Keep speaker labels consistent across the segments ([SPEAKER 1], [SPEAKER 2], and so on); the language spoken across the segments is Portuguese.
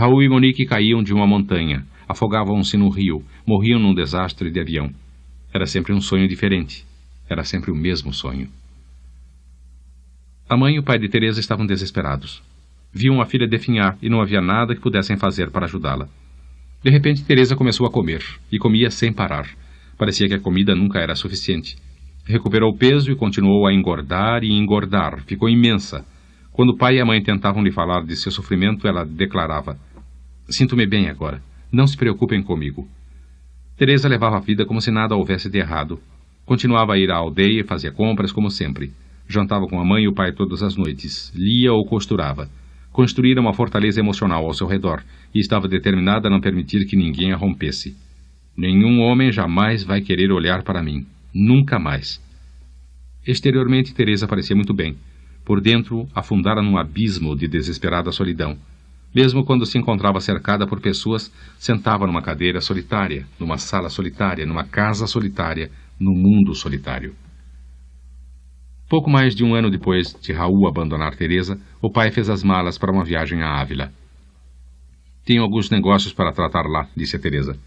[SPEAKER 1] Raul e Monique caíam de uma montanha, afogavam-se no rio, morriam num desastre de avião. Era sempre um sonho diferente. Era sempre o mesmo sonho. A mãe e o pai de Teresa estavam desesperados. Viam a filha definhar e não havia nada que pudessem fazer para ajudá-la. De repente, Teresa começou a comer, e comia sem parar. Parecia que a comida nunca era suficiente. Recuperou peso e continuou a engordar e engordar. Ficou imensa. Quando o pai e a mãe tentavam lhe falar de seu sofrimento, ela declarava: "Sinto-me bem agora. Não se preocupem comigo." Teresa levava a vida como se nada houvesse de errado. Continuava a ir à aldeia e fazia compras como sempre. Jantava com a mãe e o pai todas as noites. Lia ou costurava. Construíra uma fortaleza emocional ao seu redor e estava determinada a não permitir que ninguém a rompesse. "Nenhum homem jamais vai querer olhar para mim. Nunca mais." Exteriormente, Teresa parecia muito bem. Por dentro, afundara num abismo de desesperada solidão. Mesmo quando se encontrava cercada por pessoas, sentava numa cadeira solitária, numa sala solitária, numa casa solitária, num mundo solitário. Pouco mais de um ano depois de Raul abandonar Teresa, o pai fez as malas para uma viagem a Ávila. "Tenho alguns negócios para tratar lá", disse a Teresa.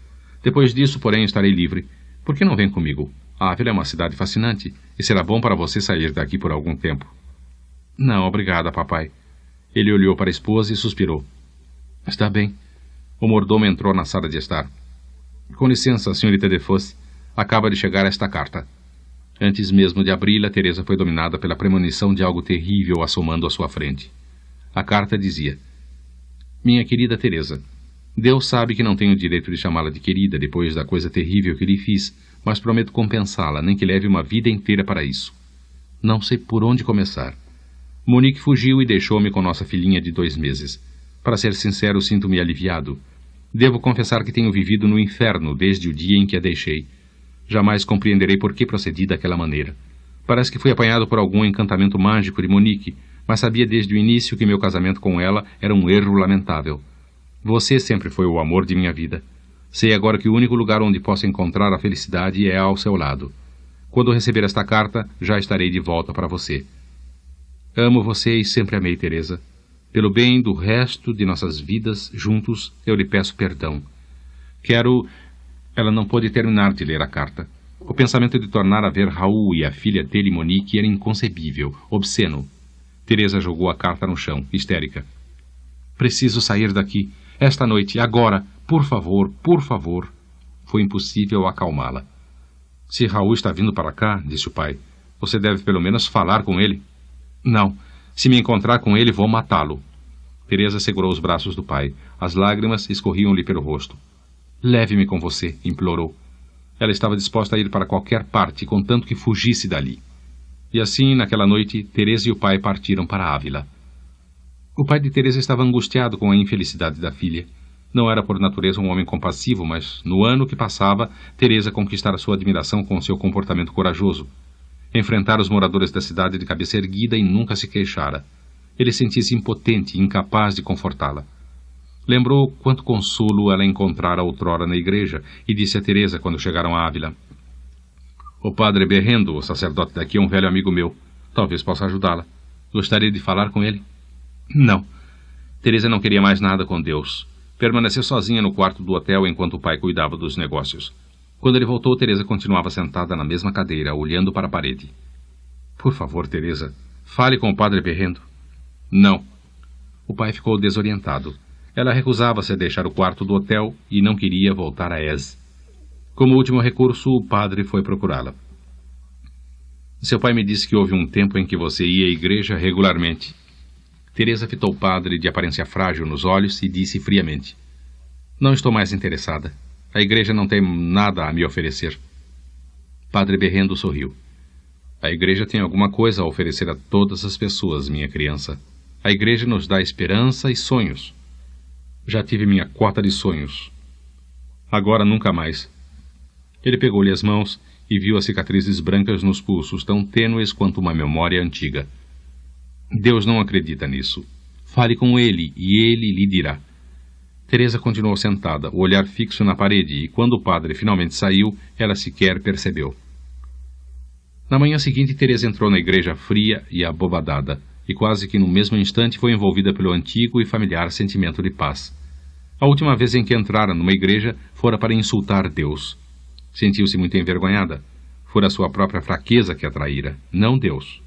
[SPEAKER 1] "Depois disso, porém, estarei livre. Por que não vem comigo? Ávila é uma cidade fascinante e será bom para você sair daqui por algum tempo." "Não, obrigada, papai." Ele olhou para a esposa e suspirou. "Está bem." O mordomo entrou na sala de estar. "Com licença, senhorita Defosse. Acaba de chegar esta carta." Antes mesmo de abri-la, Teresa foi dominada pela premonição de algo terrível assomando à sua frente. A carta dizia: "Minha querida Teresa, Deus sabe que não tenho o direito de chamá-la de querida depois da coisa terrível que lhe fiz, mas prometo compensá-la, nem que leve uma vida inteira para isso. Não sei por onde começar. Monique fugiu e deixou-me com nossa filhinha de 2 meses. Para ser sincero, sinto-me aliviado. Devo confessar que tenho vivido no inferno desde o dia em que a deixei. Jamais compreenderei por que procedi daquela maneira. Parece que fui apanhado por algum encantamento mágico de Monique, mas sabia desde o início que meu casamento com ela era um erro lamentável. Você sempre foi o amor de minha vida. Sei agora que o único lugar onde posso encontrar a felicidade é ao seu lado. Quando receber esta carta, já estarei de volta para você. Amo você e sempre amei, Teresa. Pelo bem do resto de nossas vidas juntos, eu lhe peço perdão. Quero..." Ela não pôde terminar de ler a carta. O pensamento de tornar a ver Raul e a filha dele, Monique, era inconcebível, obsceno. Teresa jogou a carta no chão, histérica. "Preciso sair daqui. Esta noite, agora. Por favor, por favor." Foi impossível acalmá-la. "Se Raul está vindo para cá", disse o pai, "você deve pelo menos falar com ele." "Não. Se me encontrar com ele, vou matá-lo." Teresa segurou os braços do pai. As lágrimas escorriam-lhe pelo rosto. "Leve-me com você", implorou. Ela estava disposta a ir para qualquer parte, contanto que fugisse dali. E assim, naquela noite, Teresa e o pai partiram para Ávila. O pai de Teresa estava angustiado com a infelicidade da filha. Não era por natureza um homem compassivo, mas, no ano que passava, Teresa conquistara sua admiração com seu comportamento corajoso. Enfrentara os moradores da cidade de cabeça erguida e nunca se queixara. Ele sentia-se impotente e incapaz de confortá-la. Lembrou quanto consolo ela encontrara outrora na igreja e disse a Teresa quando chegaram a Ávila: "O padre Berrendo, o sacerdote daqui, é um velho amigo meu. Talvez possa ajudá-la. Gostaria de falar com ele?" "Não." Teresa não queria mais nada com Deus. Permaneceu sozinha no quarto do hotel enquanto o pai cuidava dos negócios. Quando ele voltou, Teresa continuava sentada na mesma cadeira, olhando para a parede. "Por favor, Teresa, fale com o padre Berrendo." "Não." O pai ficou desorientado. Ela recusava-se a deixar o quarto do hotel e não queria voltar a Ez. Como último recurso, o padre foi procurá-la. "Seu pai me disse que houve um tempo em que você ia à igreja regularmente." Teresa fitou o padre de aparência frágil nos olhos e disse friamente: "Não estou mais interessada. A igreja não tem nada a me oferecer." Padre Berrendo sorriu. "A igreja tem alguma coisa a oferecer a todas as pessoas, minha criança. A igreja nos dá esperança e sonhos. Já tive minha cota de sonhos. Agora nunca mais." Ele pegou-lhe as mãos e viu as cicatrizes brancas nos pulsos, tão tênues quanto uma memória antiga. "Deus não acredita nisso. Fale com ele e ele lhe dirá." Teresa continuou sentada, o olhar fixo na parede, e quando o padre finalmente saiu, ela sequer percebeu. Na manhã seguinte, Teresa entrou na igreja fria e abobadada, e quase que no mesmo instante foi envolvida pelo antigo e familiar sentimento de paz. A última vez em que entrara numa igreja fora para insultar Deus. Sentiu-se muito envergonhada. Fora sua própria fraqueza que a traíra, não Deus.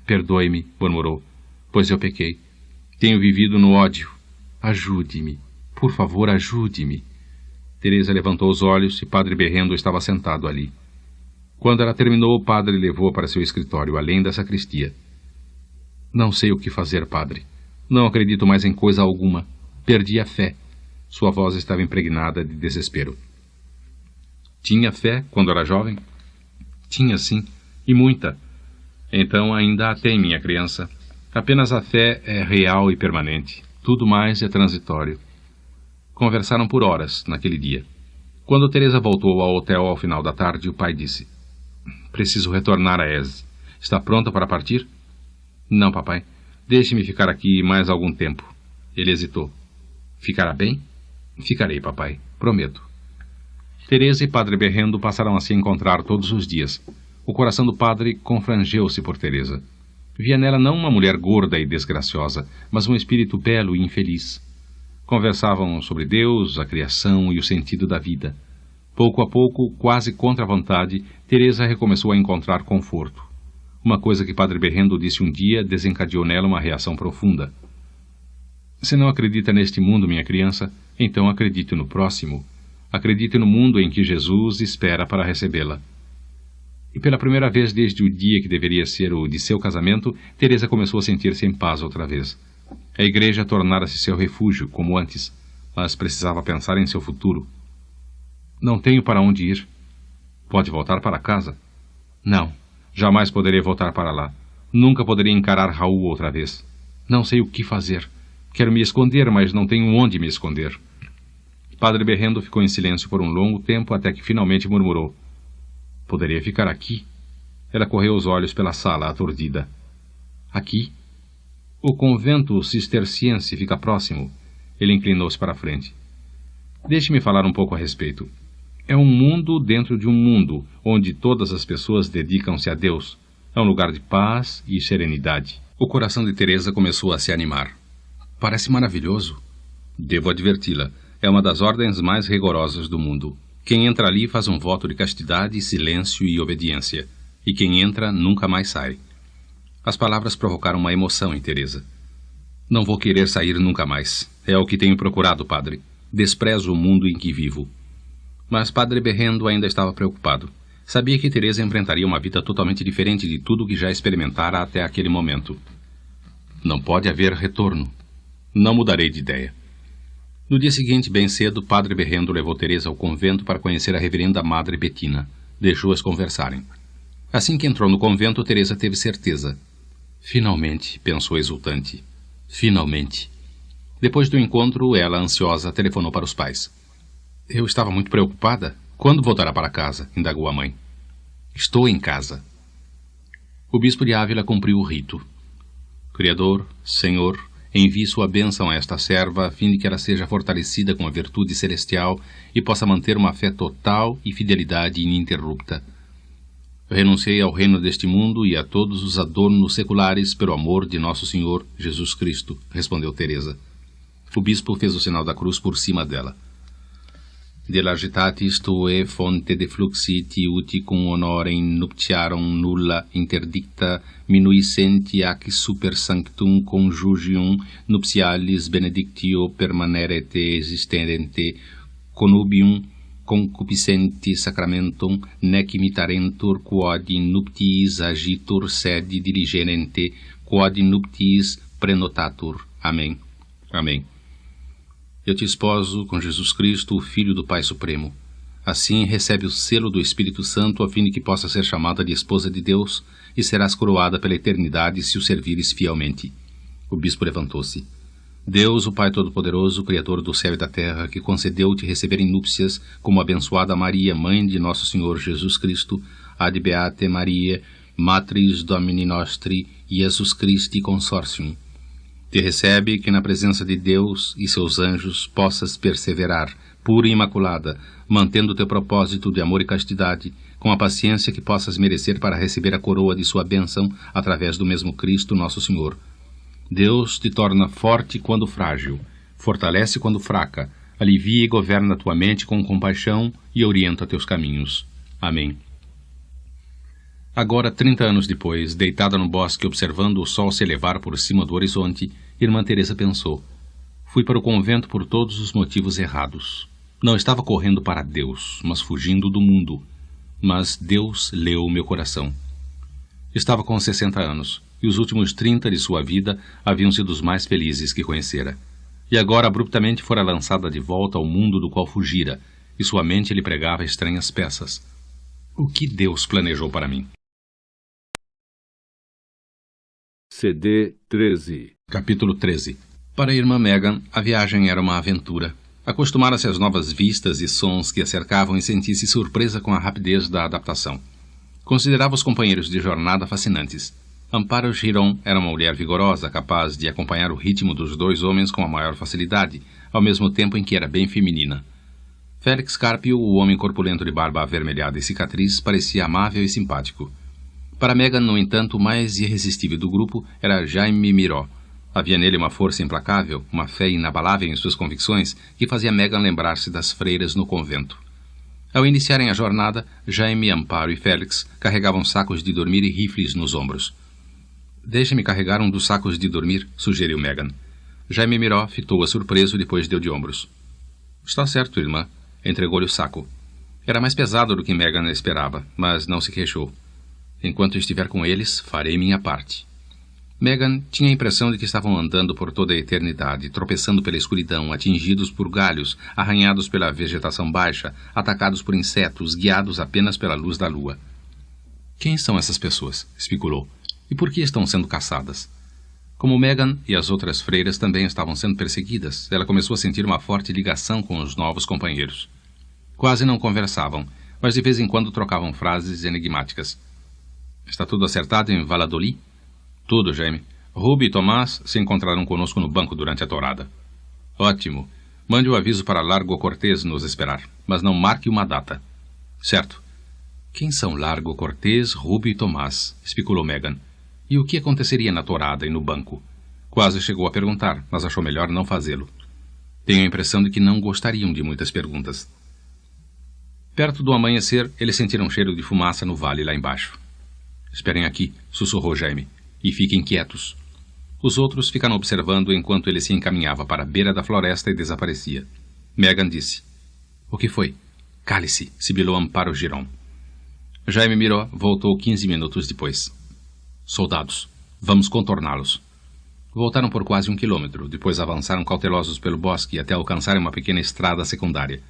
[SPEAKER 1] Perdoe-me, murmurou, pois eu pequei. Tenho vivido no ódio. Ajude-me. Por favor, ajude-me. Teresa levantou os olhos e Padre Berrendo estava sentado ali. Quando ela terminou, o padre levou-a para seu escritório, além da sacristia. Não sei o que fazer, padre. Não acredito mais em coisa alguma. Perdi a fé. Sua voz estava impregnada de desespero. Tinha fé quando era jovem? Tinha, sim, e muita. Então ainda a tem, minha criança. Apenas a fé é real e permanente. Tudo mais é transitório. Conversaram por horas naquele dia. Quando Teresa voltou ao hotel ao final da tarde, o pai disse: Preciso retornar a Eze. Está pronta para partir? Não, papai. Deixe-me ficar aqui mais algum tempo. Ele hesitou. Ficará bem? Ficarei, papai. Prometo. Teresa e Padre Berrendo passaram a se encontrar todos os dias. O coração do padre confrangeu-se por Teresa. Via nela não uma mulher gorda e desgraciosa, mas um espírito belo e infeliz. Conversavam sobre Deus, a criação e o sentido da vida. Pouco a pouco, quase contra a vontade, Teresa recomeçou a encontrar conforto. Uma coisa que Padre Berrendo disse um dia desencadeou nela uma reação profunda. Se não acredita neste mundo, minha criança, então acredite no próximo. Acredite no mundo em que Jesus espera para recebê-la. E pela primeira vez desde o dia que deveria ser o de seu casamento, Teresa começou a sentir-se em paz outra vez. A igreja tornara-se seu refúgio, como antes, mas precisava pensar em seu futuro. Não tenho para onde ir. Pode voltar para casa? Não, jamais poderei voltar para lá. Nunca poderei encarar Raul outra vez. Não sei o que fazer. Quero me esconder, mas não tenho onde me esconder. Padre Berrendo ficou em silêncio por um longo tempo, até que finalmente murmurou: Poderia ficar aqui? Ela correu os olhos pela sala, aturdida. Aqui? O convento cisterciense fica próximo. Ele inclinou-se para a frente. Deixe-me falar um pouco a respeito. É um mundo dentro de um mundo, onde todas as pessoas dedicam-se a Deus. É um lugar de paz e serenidade. O coração de Teresa começou a se animar. Parece maravilhoso. Devo adverti-la. É uma das ordens mais rigorosas do mundo. Quem entra ali faz um voto de castidade, silêncio e obediência. E quem entra nunca mais sai. As palavras provocaram uma emoção em Teresa. Não vou querer sair nunca mais. É o que tenho procurado, padre. Desprezo o mundo em que vivo. Mas Padre Berrendo ainda estava preocupado. Sabia que Teresa enfrentaria uma vida totalmente diferente de tudo que já experimentara até aquele momento. Não pode haver retorno. Não mudarei de ideia. No dia seguinte, bem cedo, Padre Berrendo levou Teresa ao convento para conhecer a reverenda Madre Bettina. Deixou-as conversarem. Assim que entrou no convento, Teresa teve certeza. Finalmente, pensou exultante. Finalmente. Depois do encontro, ela, ansiosa, telefonou para os pais. Eu estava muito preocupada. Quando voltará para casa? Indagou a mãe. Estou em casa. O bispo de Ávila cumpriu o rito. Criador, Senhor, envie sua bênção a esta serva, a fim de que ela seja fortalecida com a virtude celestial e possa manter uma fé total e fidelidade ininterrupta. Eu renunciei ao reino deste mundo e a todos os adornos seculares pelo amor de nosso Senhor Jesus Cristo, respondeu Teresa. O bispo fez o sinal da cruz por cima dela. De largitatis tue fonte de fluxiti uti cum honorem nuptiarum nulla interdicta minuisenti ac super sanctum conjugium nuptialis benedictio permanerete existente connubium concupiscenti sacramentum nec imitarentur quod in nuptiis agitur sede diligerente quod in nuptiis prenotatur. Amém. Amém. Eu te esposo com Jesus Cristo, o Filho do Pai Supremo. Assim recebe o selo do Espírito Santo, a fim de que possa ser chamada de esposa de Deus, e serás coroada pela eternidade se o servires fielmente. O bispo levantou-se. Deus, o Pai Todo-Poderoso, Criador do céu e da terra, que concedeu-te receber em núpcias como abençoada Maria, mãe de nosso Senhor Jesus Cristo, ad beate Maria, matris Domini nostri, Iesus Christi consortium. Te recebe que na presença de Deus e seus anjos possas perseverar, pura e imaculada, mantendo teu propósito de amor e castidade, com a paciência que possas merecer para receber a coroa de sua bênção através do mesmo Cristo nosso Senhor. Deus te torna forte quando frágil, Fortalece quando fraca, alivia e governa tua mente com compaixão e orienta teus caminhos. Amém. Agora, 30 anos depois, deitada no bosque observando o sol se elevar por cima do horizonte, irmã Teresa pensou: fui para o convento por todos os motivos errados. Não estava correndo para Deus, mas fugindo do mundo. Mas Deus leu meu coração. Estava com 60 anos, e os últimos 30 de sua vida haviam sido os mais felizes que conhecera. E agora abruptamente fora lançada de volta ao mundo do qual fugira, e sua mente lhe pregava estranhas peças. O que Deus planejou para mim?
[SPEAKER 2] CD 13.
[SPEAKER 1] Capítulo 13. Para a irmã Megan, a viagem era uma aventura. Acostumara-se às novas vistas e sons que a cercavam e sentia-se surpresa com a rapidez da adaptação. Considerava os companheiros de jornada fascinantes. Amparo Giron era uma mulher vigorosa, capaz de acompanhar o ritmo dos dois homens com a maior facilidade, ao mesmo tempo em que era bem feminina. Félix Carpio, o homem corpulento de barba avermelhada e cicatriz, parecia amável e simpático. Para Megan, no entanto, o mais irresistível do grupo era Jaime Miró. Havia nele uma força implacável, uma fé inabalável em suas convicções, que fazia Megan lembrar-se das freiras no convento. Ao iniciarem a jornada, Jaime, Amparo e Félix carregavam sacos de dormir e rifles nos ombros. Deixe-me carregar um dos sacos de dormir, sugeriu Megan. Jaime Miró fitou-a surpreso e depois deu de ombros. Está certo, irmã. Entregou-lhe o saco. Era mais pesado do que Megan esperava, mas não se queixou. Enquanto estiver com eles, farei minha parte. Megan tinha a impressão de que estavam andando por toda a eternidade, tropeçando pela escuridão, atingidos por galhos, arranhados pela vegetação baixa, atacados por insetos, guiados apenas pela luz da lua. Quem são essas pessoas? Especulou. E por que estão sendo caçadas? Como Megan e as outras freiras também estavam sendo perseguidas, ela começou a sentir uma forte ligação com os novos companheiros. Quase não conversavam, mas de vez em quando trocavam frases enigmáticas. Está tudo acertado em Valladolid? Tudo, Jaime. Ruby e Tomás se encontraram conosco no banco durante a tourada. Ótimo. Mande o aviso para Largo Cortés nos esperar, mas não marque uma data. Certo. Quem são Largo Cortés, Ruby e Tomás? Especulou Megan. E o que aconteceria na tourada e no banco? Quase chegou a perguntar, mas achou melhor não fazê-lo. Tenho a impressão de que não gostariam de muitas perguntas. Perto do amanhecer, eles sentiram um cheiro de fumaça no vale lá embaixo. Esperem aqui, sussurrou Jaime, e fiquem quietos. Os outros ficaram observando enquanto ele se encaminhava para a beira da floresta e desaparecia. Megan disse: O que foi? Cale-se, sibilou Amparo Giron. Jaime Miró voltou 15 minutos depois. Soldados, vamos contorná-los. Voltaram por quase 1 quilômetro, depois avançaram cautelosos pelo bosque até alcançarem uma pequena estrada secundária.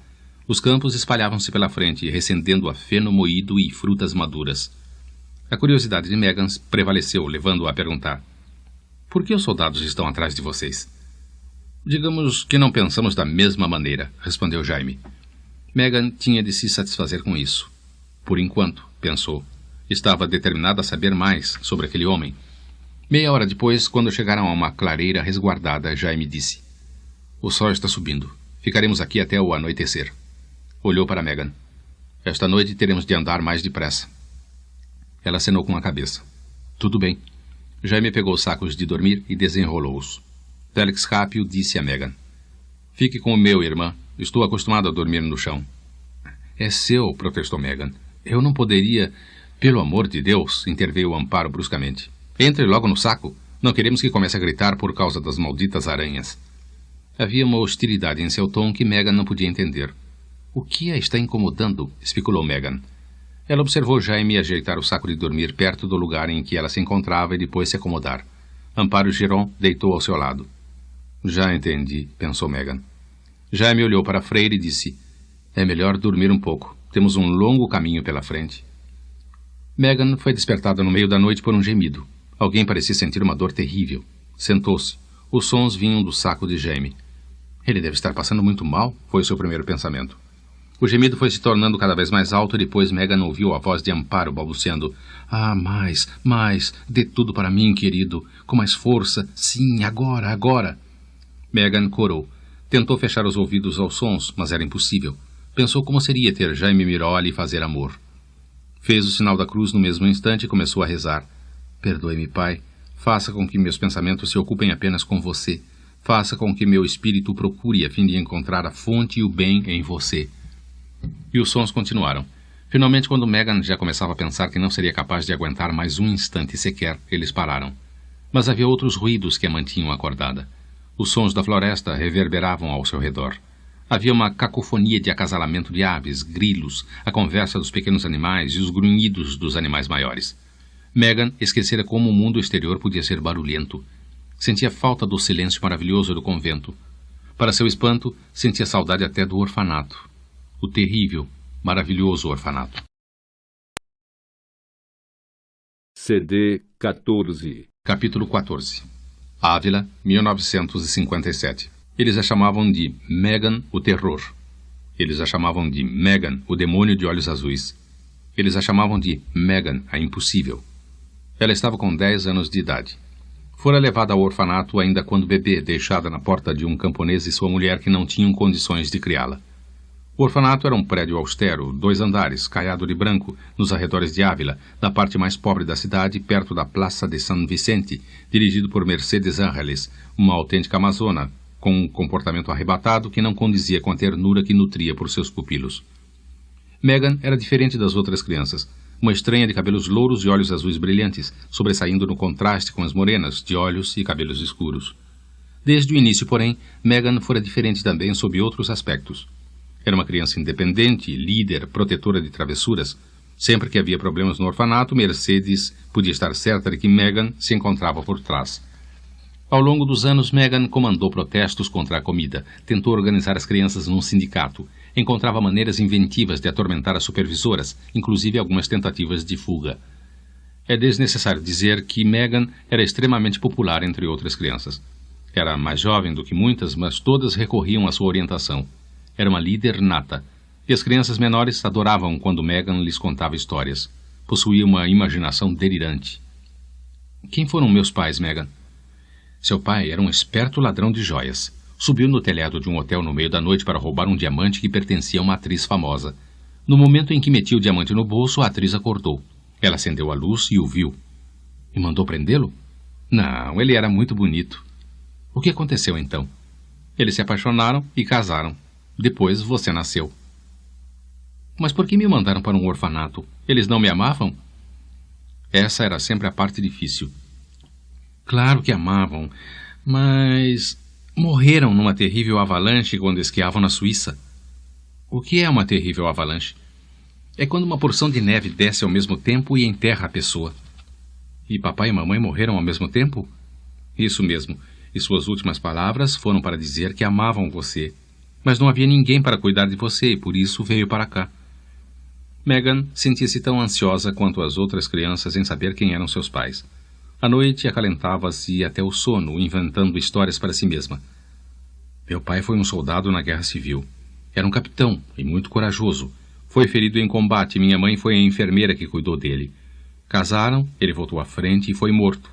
[SPEAKER 1] Os campos espalhavam-se pela frente, recendendo a feno moído e frutas maduras. A curiosidade de Megan prevaleceu, levando-a a perguntar: Por que os soldados estão atrás de vocês? Digamos que não pensamos da mesma maneira, respondeu Jaime. Megan tinha de se satisfazer com isso. Por enquanto, pensou. Estava determinada a saber mais sobre aquele homem. Meia hora depois, quando chegaram a uma clareira resguardada, Jaime disse: O sol está subindo. Ficaremos aqui até o anoitecer. Olhou para Megan. Esta noite teremos de andar mais depressa. Ela acenou com a cabeça. Tudo bem. Jaime pegou os sacos de dormir e desenrolou-os. Félix Rápio disse a Megan: Fique com o meu, irmã. Estou acostumado a dormir no chão. É seu, protestou Megan. Eu não poderia... Pelo amor de Deus, interveio Amparo bruscamente. Entre logo no saco. Não queremos que comece a gritar por causa das malditas aranhas. Havia uma hostilidade em seu tom que Megan não podia entender. O que a está incomodando? Especulou Megan. Ela observou Jaime ajeitar o saco de dormir perto do lugar em que ela se encontrava e depois se acomodar. Amparo Giron deitou ao seu lado. Já entendi, pensou Megan. Jaime olhou para a freira e disse: É melhor dormir um pouco. Temos um longo caminho pela frente. Megan foi despertada no meio da noite por um gemido. Alguém parecia sentir uma dor terrível. Sentou-se. Os sons vinham do saco de Jaime. Ele deve estar passando muito mal, foi o seu primeiro pensamento. O gemido foi se tornando cada vez mais alto e depois Megan ouviu a voz de Amparo balbuciando: Ah, mais, dê tudo para mim, querido. Com mais força. Sim, agora. Megan corou. Tentou fechar os ouvidos aos sons, mas era impossível. Pensou como seria ter Jaime Miró ali fazer amor. Fez o sinal da cruz no mesmo instante e começou a rezar. Perdoe-me, Pai. Faça com que meus pensamentos se ocupem apenas com você. Faça com que meu espírito procure a fim de encontrar a fonte e o bem em você. E os sons continuaram. Finalmente, quando Megan já começava a pensar que não seria capaz de aguentar mais um instante sequer, eles pararam. Mas havia outros ruídos que a mantinham acordada. Os sons da floresta reverberavam ao seu redor. Havia uma cacofonia de acasalamento de aves, grilos, a conversa dos pequenos animais e os grunhidos dos animais maiores. Megan esquecera como o mundo exterior podia ser barulhento. Sentia falta do silêncio maravilhoso do convento. Para seu espanto, sentia saudade até do orfanato. O terrível, maravilhoso orfanato.
[SPEAKER 2] CD 14.
[SPEAKER 1] Capítulo 14. Ávila, 1957. Eles a chamavam de Megan, o terror. Eles a chamavam de Megan, o demônio de olhos azuis. Eles a chamavam de Megan, a impossível. Ela estava com 10 anos de idade. Fora levada ao orfanato ainda quando bebê, deixada na porta de um camponês e sua mulher que não tinham condições de criá-la. O orfanato era um prédio austero, 2 andares, caiado de branco, nos arredores de Ávila, na parte mais pobre da cidade, perto da Plaça de San Vicente, dirigido por Mercedes Ángeles, uma autêntica amazona, com um comportamento arrebatado que não condizia com a ternura que nutria por seus pupilos. Megan era diferente das outras crianças, uma estranha de cabelos louros e olhos azuis brilhantes, sobressaindo no contraste com as morenas, de olhos e cabelos escuros. Desde o início, porém, Megan fora diferente também sob outros aspectos. Era uma criança independente, líder, protetora de travessuras. Sempre que havia problemas no orfanato, Mercedes podia estar certa de que Megan se encontrava por trás. Ao longo dos anos, Megan comandou protestos contra a comida, tentou organizar as crianças num sindicato, encontrava maneiras inventivas de atormentar as supervisoras, inclusive algumas tentativas de fuga. É desnecessário dizer que Megan era extremamente popular entre outras crianças. Era mais jovem do que muitas, mas todas recorriam à sua orientação. Era uma líder nata, e as crianças menores adoravam quando Megan lhes contava histórias. Possuía uma imaginação delirante. Quem foram meus pais, Megan? Seu pai era um esperto ladrão de joias. Subiu no telhado de um hotel no meio da noite para roubar um diamante que pertencia a uma atriz famosa. No momento em que metia o diamante no bolso, a atriz acordou. Ela acendeu a luz e o viu. E mandou prendê-lo? Não, ele era muito bonito. O que aconteceu então? Eles se apaixonaram e casaram. Depois você nasceu. Mas por que me mandaram para um orfanato? Eles não me amavam? Essa era sempre a parte difícil. Claro que amavam, mas morreram numa terrível avalanche quando esquiavam na Suíça. O que é uma terrível avalanche? É quando uma porção de neve desce ao mesmo tempo e enterra a pessoa. E papai e mamãe morreram ao mesmo tempo? Isso mesmo, e suas últimas palavras foram para dizer que amavam você. Mas não havia ninguém para cuidar de você e por isso veio para cá. Megan sentia-se tão ansiosa quanto as outras crianças em saber quem eram seus pais. À noite acalentava-se até o sono, inventando histórias para si mesma. Meu pai foi um soldado na Guerra Civil. Era um capitão e muito corajoso. Foi ferido em combate e minha mãe foi a enfermeira que cuidou dele. Casaram, ele voltou à frente e foi morto.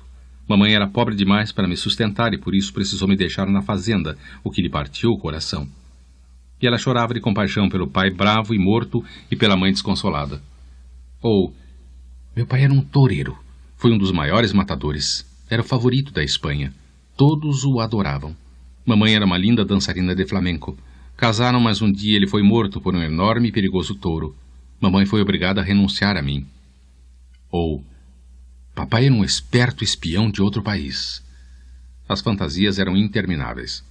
[SPEAKER 1] Mamãe era pobre demais para me sustentar e por isso precisou me deixar na fazenda, o que lhe partiu o coração. E ela chorava de compaixão pelo pai bravo e morto e pela mãe desconsolada. Meu pai era um toureiro. Foi um dos maiores matadores. Era o favorito da Espanha. Todos o adoravam. Mamãe era uma linda dançarina de flamenco. Casaram, mas um dia ele foi morto por um enorme e perigoso touro. Mamãe foi obrigada a renunciar a mim. Papai era um esperto espião de outro país. As fantasias eram intermináveis.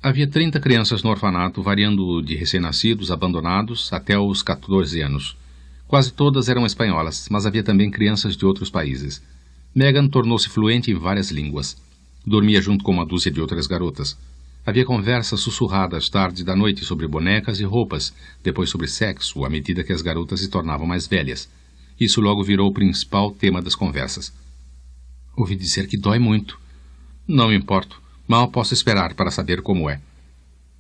[SPEAKER 1] Havia 30 crianças no orfanato, variando de recém-nascidos, abandonados, até os 14 anos. Quase todas eram espanholas, mas havia também crianças de outros países. Megan tornou-se fluente em várias línguas. Dormia junto com uma dúzia de outras garotas. Havia conversas sussurradas tarde da noite sobre bonecas e roupas, depois sobre sexo, à medida que as garotas se tornavam mais velhas. Isso logo virou o principal tema das conversas. Ouvi dizer que dói muito. Não me importo. Mal posso esperar para saber como é.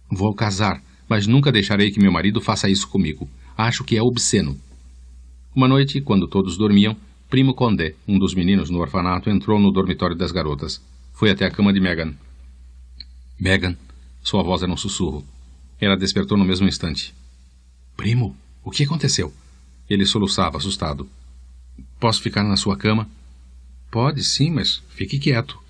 [SPEAKER 1] Vou casar, mas nunca deixarei que meu marido faça isso comigo. Acho que é obsceno. Uma noite, quando todos dormiam, Primo Condé, um dos meninos no orfanato, entrou no dormitório das garotas. Foi até a cama de Megan. Megan, sua voz era um sussurro. Ela despertou no mesmo instante. Primo, o que aconteceu? Ele soluçava, assustado. Posso ficar na sua cama? Pode, sim, mas fique quieto.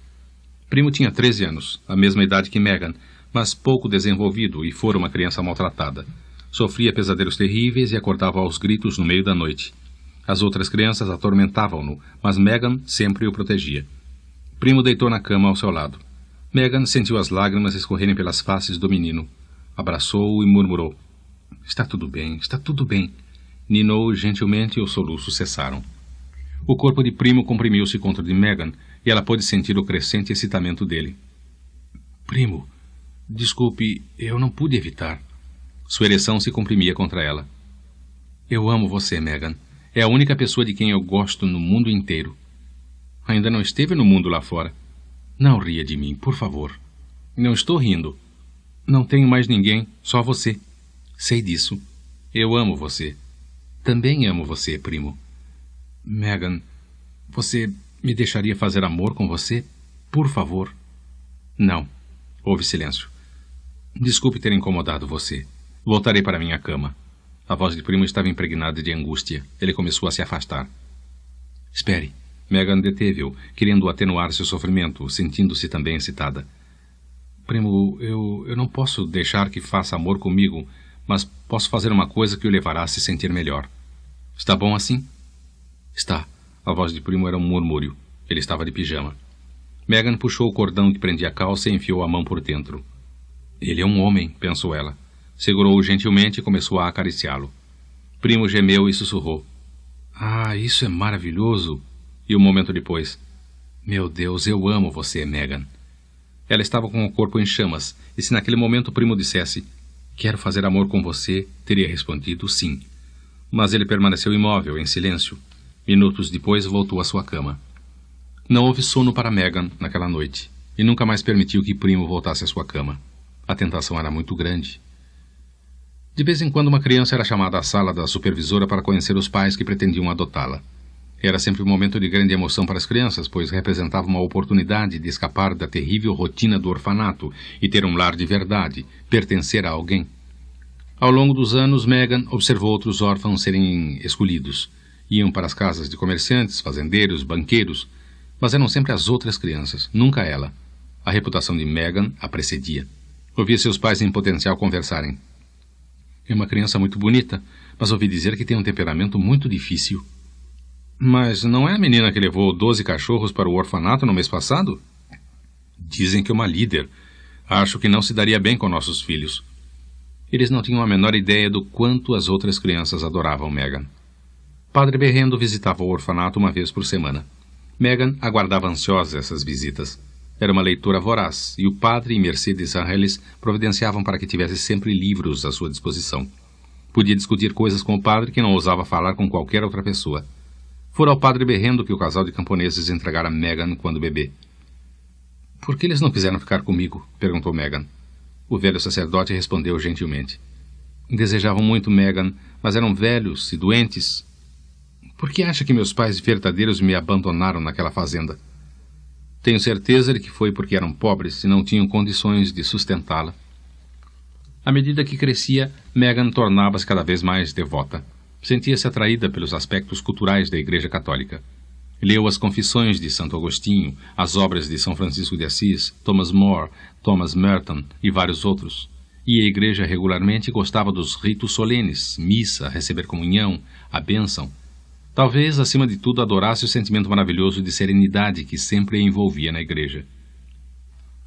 [SPEAKER 1] Primo tinha 13 anos, a mesma idade que Megan, mas pouco desenvolvido e fora uma criança maltratada. Sofria pesadelos terríveis e acordava aos gritos no meio da noite. As outras crianças atormentavam-no, mas Megan sempre o protegia. Primo deitou na cama ao seu lado. Megan sentiu as lágrimas escorrerem pelas faces do menino. Abraçou-o e murmurou: está tudo bem, está tudo bem. Ninou gentilmente e os soluços cessaram. O corpo de Primo comprimiu-se contra o de Megan e ela pôde sentir o crescente excitamento dele. Primo, desculpe, eu não pude evitar. Sua ereção se comprimia contra ela. Eu amo você, Megan. É a única pessoa de quem eu gosto no mundo inteiro. Ainda não esteve no mundo lá fora. Não ria de mim, por favor. Não estou rindo. Não tenho mais ninguém, só você. Sei disso. Eu amo você. Também amo você, primo. Megan, você me deixaria fazer amor com você? Por favor. Não. Houve silêncio. Desculpe ter incomodado você. Voltarei para minha cama. A voz de Primo estava impregnada de angústia. Ele começou a se afastar. Espere. Megan deteve-o, querendo atenuar seu sofrimento, sentindo-se também excitada. Primo, eu não posso deixar que faça amor comigo, mas posso fazer uma coisa que o levará a se sentir melhor. Está bom assim? Está. A voz de Primo era um murmúrio. Ele estava de pijama. Megan puxou o cordão que prendia a calça e enfiou a mão por dentro. Ele é um homem, pensou ela. Segurou-o gentilmente e começou a acariciá-lo. Primo gemeu e sussurrou. Ah, isso é maravilhoso! E um momento depois. Meu Deus, eu amo você, Megan. Ela estava com o corpo em chamas, e se naquele momento o Primo dissesse quero fazer amor com você, teria respondido sim. Mas ele permaneceu imóvel, em silêncio. Minutos depois voltou à sua cama. Não houve sono para Megan naquela noite, e nunca mais permitiu que Primo voltasse à sua cama. A tentação era muito grande. De vez em quando uma criança era chamada à sala da supervisora para conhecer os pais que pretendiam adotá-la. Era sempre um momento de grande emoção para as crianças, pois representava uma oportunidade de escapar da terrível rotina do orfanato e ter um lar de verdade, pertencer a alguém. Ao longo dos anos, Megan observou outros órfãos serem escolhidos. Iam para as casas de comerciantes, fazendeiros, banqueiros, mas eram sempre as outras crianças, nunca ela. A reputação de Megan a precedia. Ouvia seus pais em potencial conversarem. É uma criança muito bonita, mas ouvi dizer que tem um temperamento muito difícil. Mas não é a menina que levou 12 cachorros para o orfanato no mês passado? Dizem que é uma líder. Acho que não se daria bem com nossos filhos. Eles não tinham a menor ideia do quanto as outras crianças adoravam Megan. Padre Berrendo visitava o orfanato uma vez por semana. Megan aguardava ansiosa essas visitas. Era uma leitora voraz, e o padre e Mercedes Angeles providenciavam para que tivesse sempre livros à sua disposição. Podia discutir coisas com o padre que não ousava falar com qualquer outra pessoa. Fora ao padre Berrendo que o casal de camponeses entregara Megan quando bebê. Por que eles não quiseram ficar comigo? Perguntou Megan. O velho sacerdote respondeu gentilmente. Desejavam muito Megan, mas eram velhos e doentes. Por que acha que meus pais verdadeiros me abandonaram naquela fazenda? Tenho certeza de que foi porque eram pobres e não tinham condições de sustentá-la. À medida que crescia, Megan tornava-se cada vez mais devota. Sentia-se atraída pelos aspectos culturais da Igreja Católica. Leu as Confissões de Santo Agostinho, as obras de São Francisco de Assis, Thomas More, Thomas Merton e vários outros. Ia à igreja regularmente e gostava dos ritos solenes, missa, receber comunhão, a bênção. Talvez, acima de tudo, adorasse o sentimento maravilhoso de serenidade que sempre a envolvia na igreja.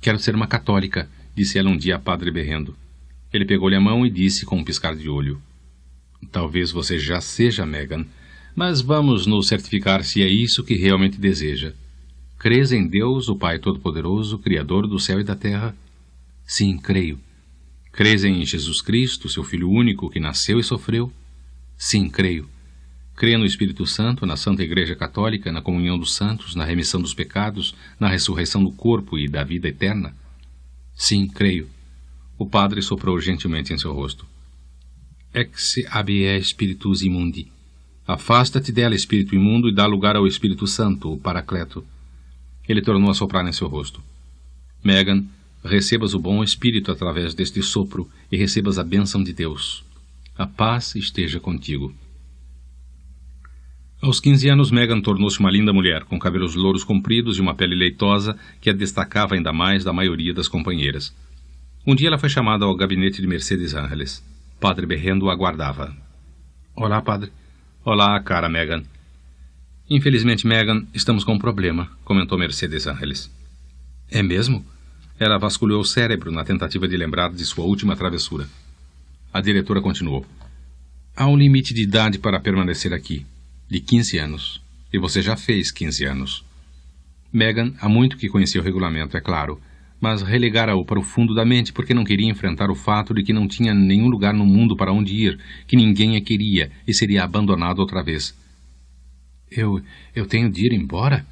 [SPEAKER 1] Quero ser uma católica, disse ela um dia a Padre Berrendo. Ele pegou-lhe a mão e disse com um piscar de olho. Talvez você já seja, Megan, mas vamos nos certificar se é isso que realmente deseja. Crês em Deus, o Pai Todo-Poderoso, Criador do céu e da terra? Sim, creio. Crês em Jesus Cristo, seu Filho único, que nasceu e sofreu? Sim, creio. Crê no Espírito Santo, na Santa Igreja Católica, na comunhão dos santos, na remissão dos pecados, na ressurreição do corpo e da vida eterna? Sim, creio. O padre soprou gentilmente em seu rosto. Ex habie spiritus immundi. Afasta-te dela, espírito imundo, e dá lugar ao Espírito Santo, o Paracleto. Ele tornou a soprar em seu rosto. Megan, recebas o bom Espírito através deste sopro e recebas a bênção de Deus. A paz esteja contigo. Aos 15 anos, Megan tornou-se uma linda mulher, com cabelos louros compridos e uma pele leitosa que a destacava ainda mais da maioria das companheiras. Um dia ela foi chamada ao gabinete de Mercedes Ángeles. Padre Berrendo a aguardava. Olá, padre. Olá, cara Megan. Infelizmente, Megan, estamos com um problema, comentou Mercedes Ángeles. É mesmo? Ela vasculhou o cérebro na tentativa de lembrar de sua última travessura. A diretora continuou. Há um limite de idade para permanecer aqui, de 15 anos. E você já fez 15 anos. Megan há muito que conhecia o regulamento, é claro, mas relegara-o para o fundo da mente porque não queria enfrentar o fato de que não tinha nenhum lugar no mundo para onde ir, que ninguém a queria e seria abandonado outra vez. Eu tenho de ir embora?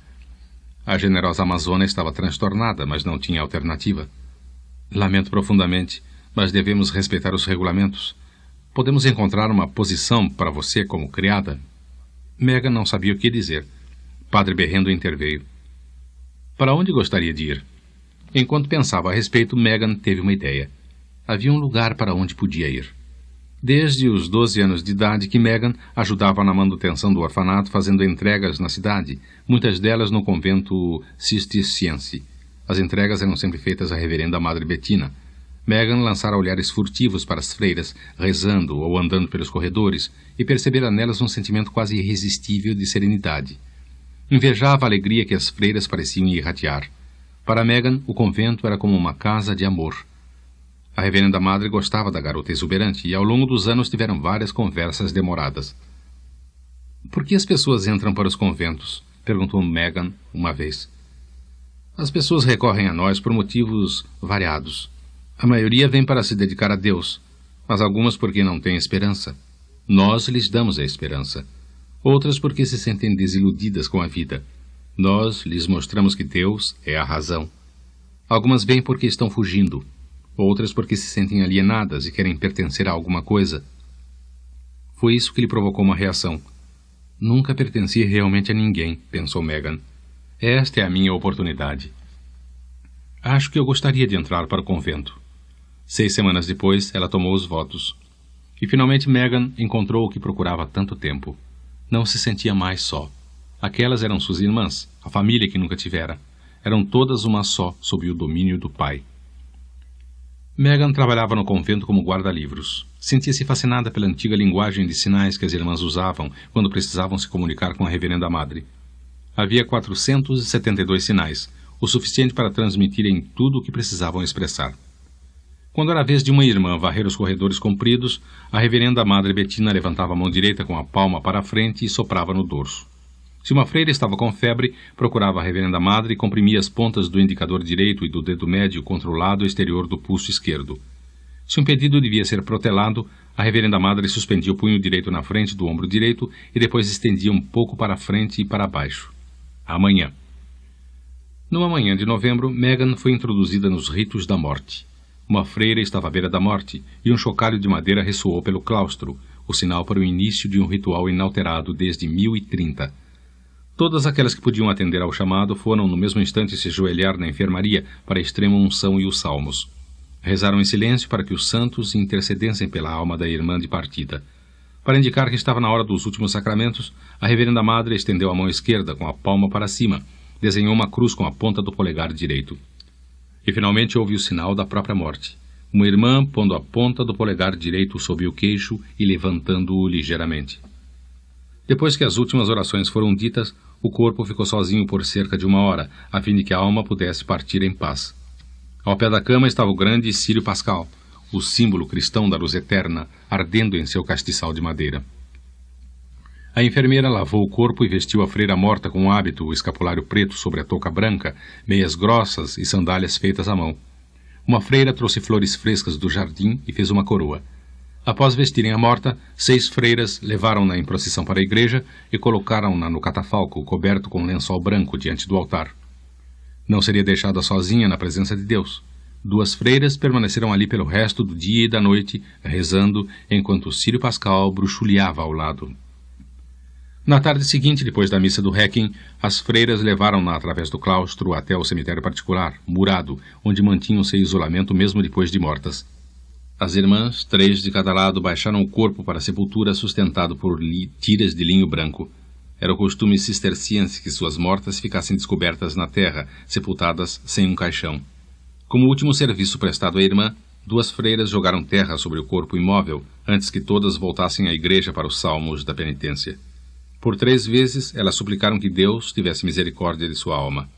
[SPEAKER 1] A generosa amazona estava transtornada, mas não tinha alternativa. Lamento profundamente, mas devemos respeitar os regulamentos. Podemos encontrar uma posição para você como criada? Megan não sabia o que dizer. Padre Berrendo interveio. Para onde gostaria de ir? Enquanto pensava a respeito, Megan teve uma ideia. Havia um lugar para onde podia ir. Desde os 12 anos de idade que Megan ajudava na manutenção do orfanato fazendo entregas na cidade, muitas delas no convento cisterciense. As entregas eram sempre feitas à reverenda Madre Bettina. Megan lançara olhares furtivos para as freiras, rezando ou andando pelos corredores, e percebera nelas um sentimento quase irresistível de serenidade. Invejava a alegria que as freiras pareciam irradiar. Para Megan, o convento era como uma casa de amor. A reverenda madre gostava da garota exuberante e ao longo dos anos tiveram várias conversas demoradas. Por que as pessoas entram para os conventos? Perguntou Megan uma vez. As pessoas recorrem a nós por motivos variados. A maioria vem para se dedicar a Deus, mas algumas porque não têm esperança. Nós lhes damos a esperança. Outras porque se sentem desiludidas com a vida. Nós lhes mostramos que Deus é a razão. Algumas vêm porque estão fugindo. Outras porque se sentem alienadas e querem pertencer a alguma coisa. Foi isso que lhe provocou uma reação. Nunca pertenci realmente a ninguém, pensou Megan. Esta é a minha oportunidade. Acho que eu gostaria de entrar para o convento. 6 semanas depois, ela tomou os votos. E finalmente Megan encontrou o que procurava há tanto tempo. Não se sentia mais só. Aquelas eram suas irmãs, a família que nunca tivera. Eram todas uma só, sob o domínio do pai. Megan trabalhava no convento como guarda-livros. Sentia-se fascinada pela antiga linguagem de sinais que as irmãs usavam quando precisavam se comunicar com a reverenda madre. Havia 472 sinais, o suficiente para transmitirem tudo o que precisavam expressar. Quando era a vez de uma irmã varrer os corredores compridos, a reverenda madre Bettina levantava a mão direita com a palma para a frente e soprava no dorso. Se uma freira estava com febre, procurava a reverenda madre e comprimia as pontas do indicador direito e do dedo médio contra o lado exterior do pulso esquerdo. Se um pedido devia ser protelado, a reverenda madre suspendia o punho direito na frente do ombro direito e depois estendia um pouco para a frente e para baixo. Amanhã. Numa manhã de novembro, Megan foi introduzida nos ritos da morte. Uma freira estava à beira da morte e um chocalho de madeira ressoou pelo claustro, o sinal para o início de um ritual inalterado desde 1030. Todas aquelas que podiam atender ao chamado foram no mesmo instante se ajoelhar na enfermaria para a extrema unção e os salmos. Rezaram em silêncio para que os santos intercedessem pela alma da irmã de partida. Para indicar que estava na hora dos últimos sacramentos, a reverenda madre estendeu a mão esquerda com a palma para cima, desenhou uma cruz com a ponta do polegar direito. E finalmente houve o sinal da própria morte. Uma irmã pondo a ponta do polegar direito sob o queixo e levantando-o ligeiramente. Depois que as últimas orações foram ditas, o corpo ficou sozinho por cerca de 1 hora, a fim de que a alma pudesse partir em paz. Ao pé da cama estava o grande Círio Pascal, o símbolo cristão da luz eterna, ardendo em seu castiçal de madeira. A enfermeira lavou o corpo e vestiu a freira morta com um hábito, o escapulário preto sobre a touca branca, meias grossas e sandálias feitas à mão. Uma freira trouxe flores frescas do jardim e fez uma coroa. Após vestirem a morta, 6 freiras levaram-na em procissão para a igreja e colocaram-na no catafalco, coberto com lençol branco diante do altar. Não seria deixada sozinha na presença de Deus. 2 freiras permaneceram ali pelo resto do dia e da noite, rezando, enquanto Círio Pascal bruxuleava ao lado. Na tarde seguinte, depois da missa do Requiem, as freiras levaram-na através do claustro até o cemitério particular, murado, onde mantinham seu isolamento mesmo depois de mortas. As irmãs, 3 de cada lado, baixaram o corpo para a sepultura sustentado por tiras de linho branco. Era o costume cisterciense que suas mortas ficassem descobertas na terra, sepultadas sem um caixão. Como último serviço prestado à irmã, 2 freiras jogaram terra sobre o corpo imóvel antes que todas voltassem à igreja para os salmos da penitência. Por 3 vezes, elas suplicaram que Deus tivesse misericórdia de sua alma.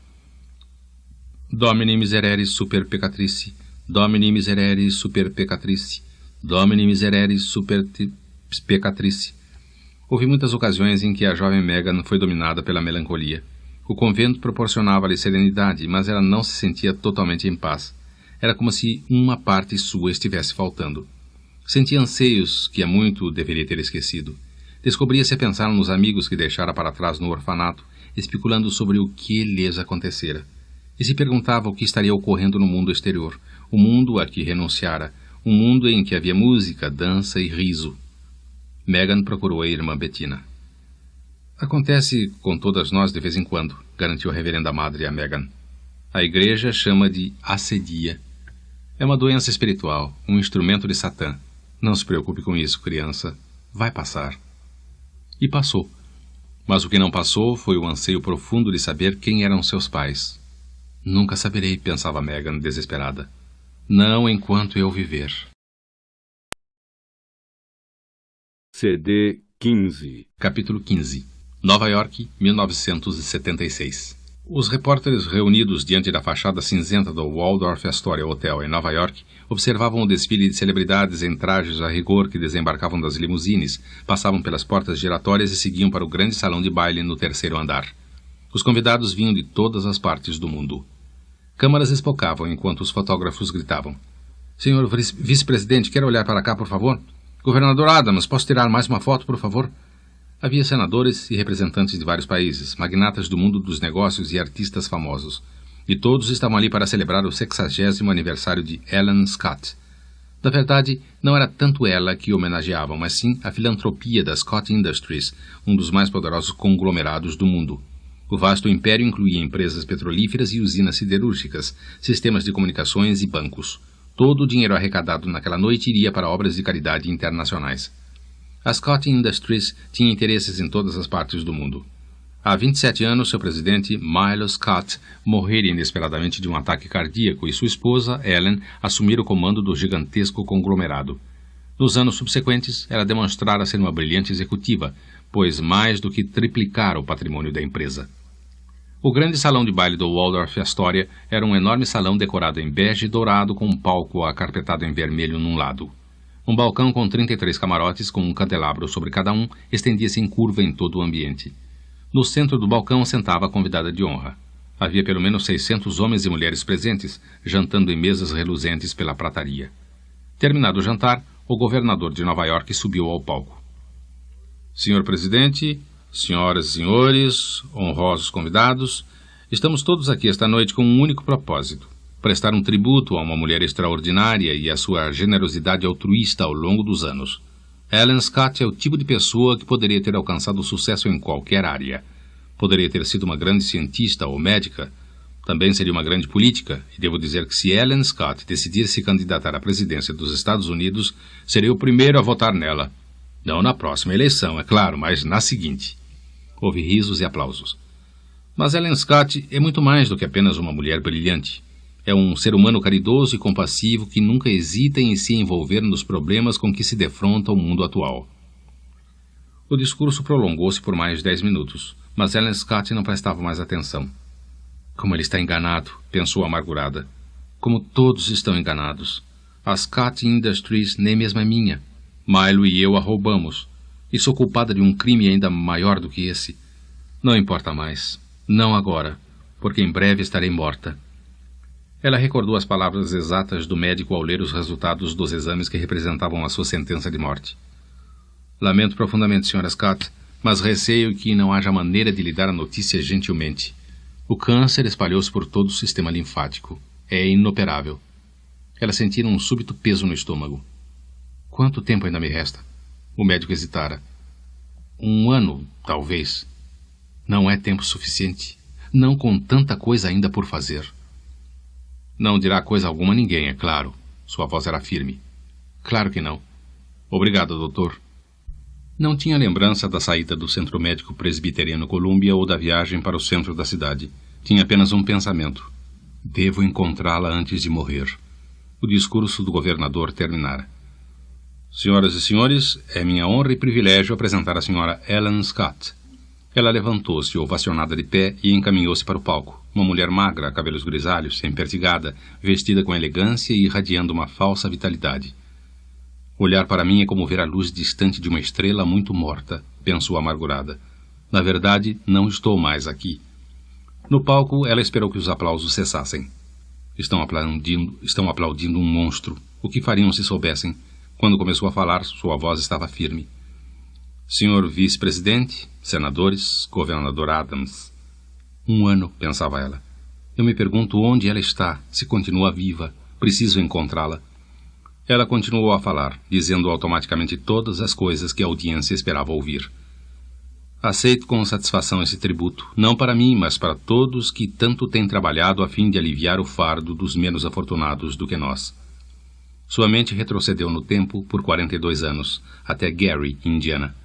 [SPEAKER 1] Domine miserere super peccatrice, Domine miserere super peccatrice, Domine miserere super peccatrice. Houve muitas ocasiões em que a jovem Megan foi dominada pela melancolia. O convento proporcionava-lhe serenidade, mas ela não se sentia totalmente em paz. Era como se uma parte sua estivesse faltando. Sentia anseios que há muito deveria ter esquecido. Descobria-se a pensar nos amigos que deixara para trás no orfanato, especulando sobre o que lhes acontecera. E se perguntava o que estaria ocorrendo no mundo exterior, o mundo a que renunciara, um mundo em que havia música, dança e riso. Megan procurou a irmã Bettina. Acontece com todas nós de vez em quando, garantiu a reverenda madre a Megan. A igreja chama de ascedia. É uma doença espiritual, um instrumento de Satã. Não se preocupe com isso, criança. Vai passar. E passou. Mas o que não passou foi o anseio profundo de saber quem eram seus pais. Nunca saberei, pensava Megan, desesperada. Não enquanto eu viver.
[SPEAKER 2] CD 15.
[SPEAKER 1] Capítulo 15. Nova York, 1976. Os repórteres reunidos diante da fachada cinzenta do Waldorf Astoria Hotel em Nova York observavam o desfile de celebridades em trajes a rigor que desembarcavam das limusines, passavam pelas portas giratórias e seguiam para o grande salão de baile no 3º andar. Os convidados vinham de todas as partes do mundo. Câmaras espocavam enquanto os fotógrafos gritavam. Senhor vice-presidente, quer olhar para cá, por favor? Governador Adams, posso tirar mais uma foto, por favor? Havia senadores e representantes de vários países, magnatas do mundo dos negócios e artistas famosos. E todos estavam ali para celebrar o 60º aniversário de Ellen Scott. Na verdade, não era tanto ela que homenageavam, mas sim a filantropia da Scott Industries, um dos mais poderosos conglomerados do mundo. O vasto império incluía empresas petrolíferas e usinas siderúrgicas, sistemas de comunicações e bancos. Todo o dinheiro arrecadado naquela noite iria para obras de caridade internacionais. A Scott Industries tinha interesses em todas as partes do mundo. Há 27 anos, seu presidente, Milo Scott, morrera inesperadamente de um ataque cardíaco e sua esposa, Ellen, assumira o comando do gigantesco conglomerado. Nos anos subsequentes, ela demonstrara ser uma brilhante executiva, pois mais do que triplicara o patrimônio da empresa. O grande salão de baile do Waldorf Astoria era um enorme salão decorado em bege e dourado com um palco acarpetado em vermelho num lado. Um balcão com 33 camarotes, com um candelabro sobre cada um, estendia-se em curva em todo o ambiente. No centro do balcão sentava a convidada de honra. Havia pelo menos 600 homens e mulheres presentes, jantando em mesas reluzentes pela prataria. Terminado o jantar, o governador de Nova York subiu ao palco. Senhor presidente, senhoras e senhores, honrosos convidados, estamos todos aqui esta noite com um único propósito: prestar um tributo a uma mulher extraordinária e à sua generosidade altruísta ao longo dos anos. Ellen Scott é o tipo de pessoa que poderia ter alcançado sucesso em qualquer área. Poderia ter sido uma grande cientista ou médica. Também seria uma grande política, e devo dizer que se Ellen Scott decidir se candidatar à presidência dos Estados Unidos, seria o primeiro a votar nela. Não na próxima eleição, é claro, mas na seguinte. Houve risos e aplausos. Mas Ellen Scott é muito mais do que apenas uma mulher brilhante. É um ser humano caridoso e compassivo que nunca hesita em se envolver nos problemas com que se defronta o mundo atual. O discurso prolongou-se por mais de 10 minutos, mas Ellen Scott não prestava mais atenção. Como ele está enganado, pensou amargurada. Como todos estão enganados. A Scott Industries nem mesmo é minha. Milo e eu a roubamos. E sou culpada de um crime ainda maior do que esse. Não importa mais. Não agora, porque em breve estarei morta. Ela recordou as palavras exatas do médico ao ler os resultados dos exames que representavam a sua sentença de morte. Lamento profundamente, Sra. Scott, mas receio que não haja maneira de lhe dar a notícia gentilmente. O câncer espalhou-se por todo o sistema linfático. É inoperável. Ela sentira um súbito peso no estômago. Quanto tempo ainda me resta? O médico hesitara. 1 ano, talvez. Não é tempo suficiente. Não com tanta coisa ainda por fazer. Não dirá coisa alguma a ninguém, é claro. Sua voz era firme. Claro que não. Obrigado, doutor. Não tinha lembrança da saída do Centro Médico Presbiteriano Columbia ou da viagem para o centro da cidade. Tinha apenas um pensamento. Devo encontrá-la antes de morrer. O discurso do governador terminara. Senhoras e senhores, é minha honra e privilégio apresentar a senhora Ellen Scott. Ela levantou-se, ovacionada de pé, e encaminhou-se para o palco. Uma mulher magra, cabelos grisalhos, empertigada, vestida com elegância e irradiando uma falsa vitalidade. Olhar para mim é como ver a luz distante de uma estrela muito morta, pensou amargurada. Na verdade, não estou mais aqui. No palco, ela esperou que os aplausos cessassem. Estão aplaudindo um monstro. O que fariam se soubessem? Quando começou a falar, sua voz estava firme. Senhor vice-presidente, senadores, governador Adams. 1 ano, pensava ela. Eu me pergunto onde ela está, se continua viva. Preciso encontrá-la. Ela continuou a falar, dizendo automaticamente todas as coisas que a audiência esperava ouvir. Aceito com satisfação esse tributo, não para mim, mas para todos que tanto têm trabalhado a fim de aliviar o fardo dos menos afortunados do que nós. Sua mente retrocedeu no tempo por 42 anos, até Gary, Indiana.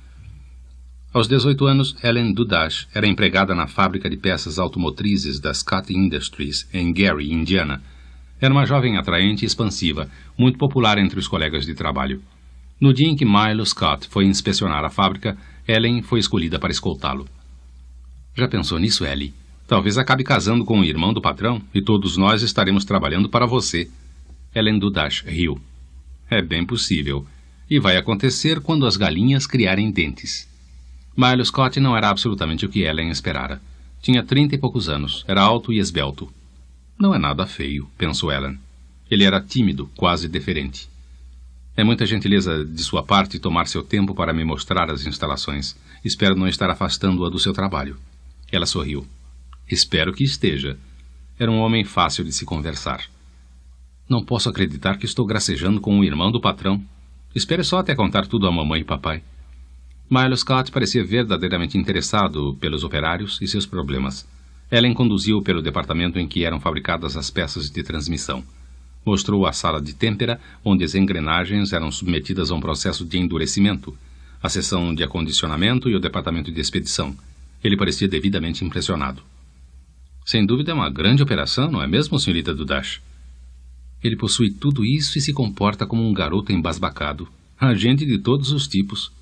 [SPEAKER 1] Aos 18 anos, Ellen Dudash era empregada na fábrica de peças automotrizes da Scott Industries, em Gary, Indiana. Era uma jovem atraente e expansiva, muito popular entre os colegas de trabalho. No dia em que Milo Scott foi inspecionar a fábrica, Ellen foi escolhida para escoltá-lo. Já pensou nisso, Ellie? Talvez acabe casando com o irmão do patrão e todos nós estaremos trabalhando para você. Ellen Dudash riu. É bem possível. E vai acontecer quando as galinhas criarem dentes. Milo Scott não era absolutamente o que Ellen esperara. Tinha 30 e poucos anos, era alto e esbelto. Não é nada feio, pensou Ellen. Ele era tímido, quase deferente. É muita gentileza de sua parte tomar seu tempo para me mostrar as instalações. Espero não estar afastando-a do seu trabalho. Ela sorriu. Espero que esteja. Era um homem fácil de se conversar. Não posso acreditar que estou gracejando com o irmão do patrão. Espere só até contar tudo a mamãe e papai. Milo Scott parecia verdadeiramente interessado pelos operários e seus problemas. Ellen conduziu pelo departamento em que eram fabricadas as peças de transmissão. Mostrou a sala de têmpera, onde as engrenagens eram submetidas a um processo de endurecimento, a seção de acondicionamento e o departamento de expedição. Ele parecia devidamente impressionado. Sem dúvida é uma grande operação, não é mesmo, senhorita Dudash? Ele possui tudo isso e se comporta como um garoto embasbacado. Agente de todos os tipos.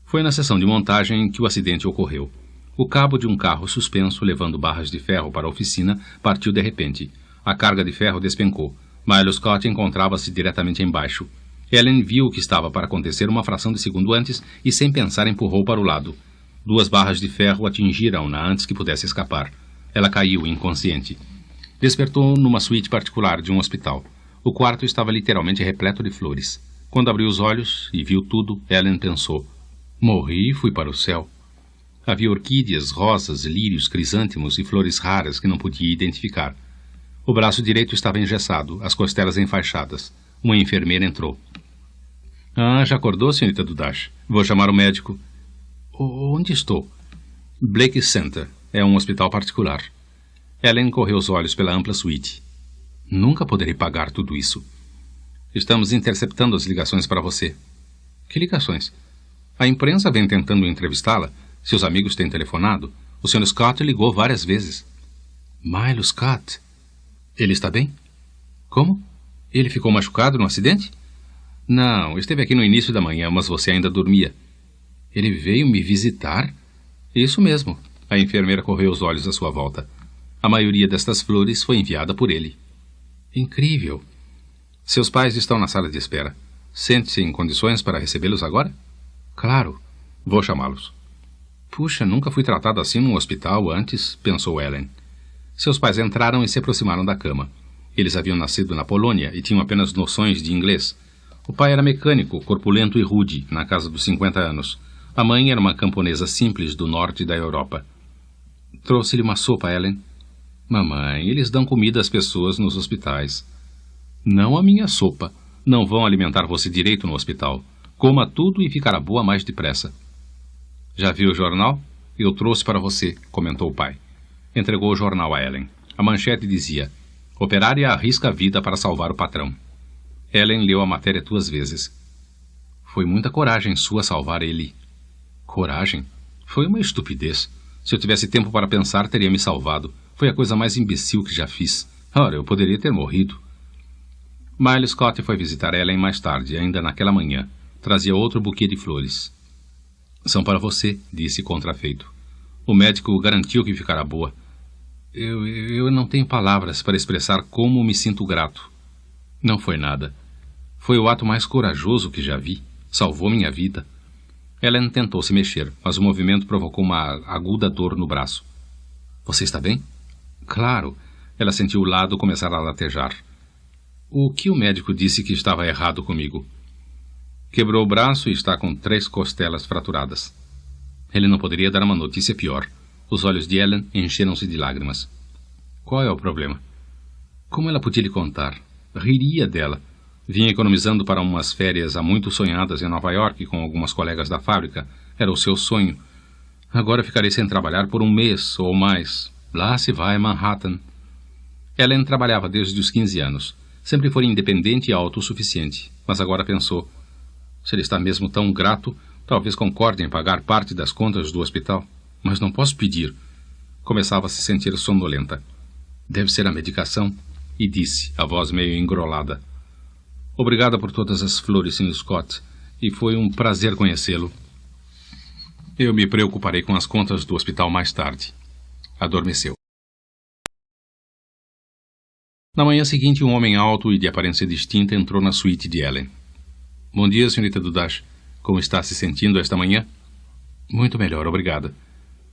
[SPEAKER 1] Foi na sessão de montagem que o acidente ocorreu. O cabo de um carro suspenso, levando barras de ferro para a oficina, partiu de repente. A carga de ferro despencou. Milo Scott encontrava-se diretamente embaixo. Ellen viu o que estava para acontecer uma fração de segundo antes e, sem pensar, empurrou para o lado. 2 barras de ferro atingiram-na antes que pudesse escapar. Ela caiu, inconsciente. Despertou numa suíte particular de um hospital. O quarto estava literalmente repleto de flores. Quando abriu os olhos e viu tudo, Ellen pensou: morri e fui para o céu. Havia orquídeas, rosas, lírios, crisântemos e flores raras que não podia identificar. O braço direito estava engessado, as costelas enfaixadas. Uma enfermeira entrou. Ah, já acordou, senhorita Dudash? Vou chamar o médico. Onde estou? Blake Center. É um hospital particular. Ellen correu os olhos pela ampla suíte. Nunca poderei pagar tudo isso. Estamos interceptando as ligações para você. Que ligações? A imprensa vem tentando entrevistá-la. Seus amigos têm telefonado. O Sr. Scott ligou várias vezes. Milo Scott? Ele está bem? Como? Ele ficou machucado no acidente? Não, esteve aqui no início da manhã, mas você ainda dormia. Ele veio me visitar? Isso mesmo. A enfermeira correu os olhos à sua volta. A maioria destas flores foi enviada por ele. Incrível. Seus pais estão na sala de espera. Sente-se em condições para recebê-los agora? Claro. Vou chamá-los. Puxa, nunca fui tratado assim num hospital antes, pensou Ellen. Seus pais entraram e se aproximaram da cama. Eles haviam nascido na Polônia e tinham apenas noções de inglês. O pai era mecânico, corpulento e rude, na casa dos 50 anos. A mãe era uma camponesa simples do norte da Europa. Trouxe-lhe uma sopa, Ellen. Mamãe, eles dão comida às pessoas nos hospitais. Não a minha sopa. Não vão alimentar você direito no hospital. Coma tudo e ficará boa mais depressa. Já viu o jornal? Eu trouxe para você, comentou o pai. Entregou o jornal a Ellen. A manchete dizia: operária arrisca a vida para salvar o patrão. Ellen leu a matéria 2 vezes. Foi muita coragem sua salvar ele. Coragem? Foi uma estupidez. Se eu tivesse tempo para pensar, teria me salvado. Foi a coisa mais imbecil que já fiz. Ora, eu poderia ter morrido. Miles Scott foi visitar Ellen mais tarde, ainda naquela manhã. Trazia outro buquê de flores. São para você, disse contrafeito. O médico garantiu que ficará boa. Eu não tenho palavras para expressar como me sinto grato. Não foi nada. Foi o ato mais corajoso que já vi. Salvou minha vida. Ellen tentou se mexer, mas o movimento provocou uma aguda dor no braço. Você está bem? Claro. Ela sentiu o lado começar a latejar. O que o médico disse que estava errado comigo? Quebrou o braço e está com 3 costelas fraturadas. Ele não poderia dar uma notícia pior. Os olhos de Ellen encheram-se de lágrimas. Qual é o problema? Como ela podia lhe contar? Riria dela. Vinha economizando para umas férias há muito sonhadas em Nova York com algumas colegas da fábrica. Era o seu sonho. Agora ficarei sem trabalhar por 1 mês ou mais. Lá se vai Manhattan. Ellen trabalhava desde os 15 anos. Sempre foi independente e autossuficiente. Mas agora pensou... Se ele está mesmo tão grato, talvez concorde em pagar parte das contas do hospital. Mas não posso pedir. Começava a se sentir sonolenta. Deve ser a medicação. E disse, a voz meio engrolada. Obrigada por todas as flores, Sr. Scott. E foi um prazer conhecê-lo. Eu me preocuparei com as contas do hospital mais tarde. Adormeceu. Na manhã seguinte, um homem alto e de aparência distinta entrou na suíte de Ellen. Bom dia, senhorita Dudash. Como está se sentindo esta manhã? Muito melhor, obrigada.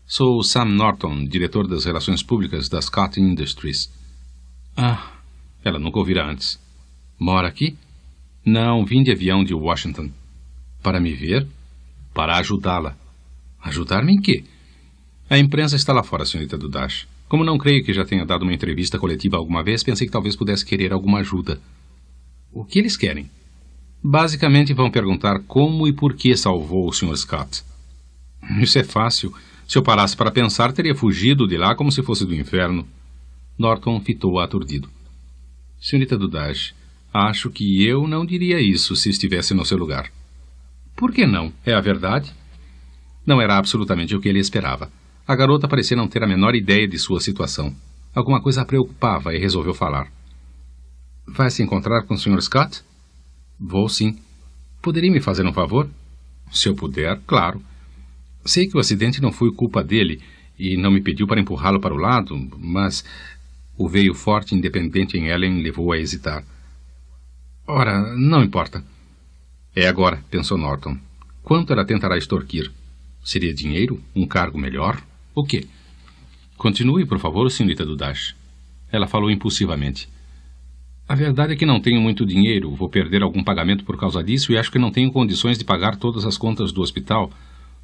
[SPEAKER 1] Sou Sam Norton, diretor das Relações Públicas da Scott Industries. Ah, ela nunca ouvira antes. Mora aqui? Não, vim de avião de Washington. Para me ver? Para ajudá-la. Ajudar-me em quê? A imprensa está lá fora, senhorita Dudash. Como não creio que já tenha dado uma entrevista coletiva alguma vez, pensei que talvez pudesse querer alguma ajuda. O que eles querem? Basicamente vão perguntar como e por que salvou o Sr. Scott. Isso é fácil. Se eu parasse para pensar, teria fugido de lá como se fosse do inferno. Norton fitou-a aturdido. Senhorita Dudash, acho que eu não diria isso se estivesse no seu lugar. Por que não? É a verdade? Não era absolutamente o que ele esperava. A garota parecia não ter a menor ideia de sua situação. Alguma coisa a preocupava e resolveu falar. Vai se encontrar com o Sr. Scott? Vou sim. Poderia me fazer um favor? Se eu puder, claro. Sei que o acidente não foi culpa dele e não me pediu para empurrá-lo para o lado, mas o veio forte e independente em Ellen levou a hesitar. Ora, não importa. É agora, pensou Norton. Quanto ela tentará extorquir? Seria dinheiro? Um cargo melhor? O quê? Continue, por favor, senhorita Dudash. Ela falou impulsivamente. A verdade é que não tenho muito dinheiro, vou perder algum pagamento por causa disso e acho que não tenho condições de pagar todas as contas do hospital.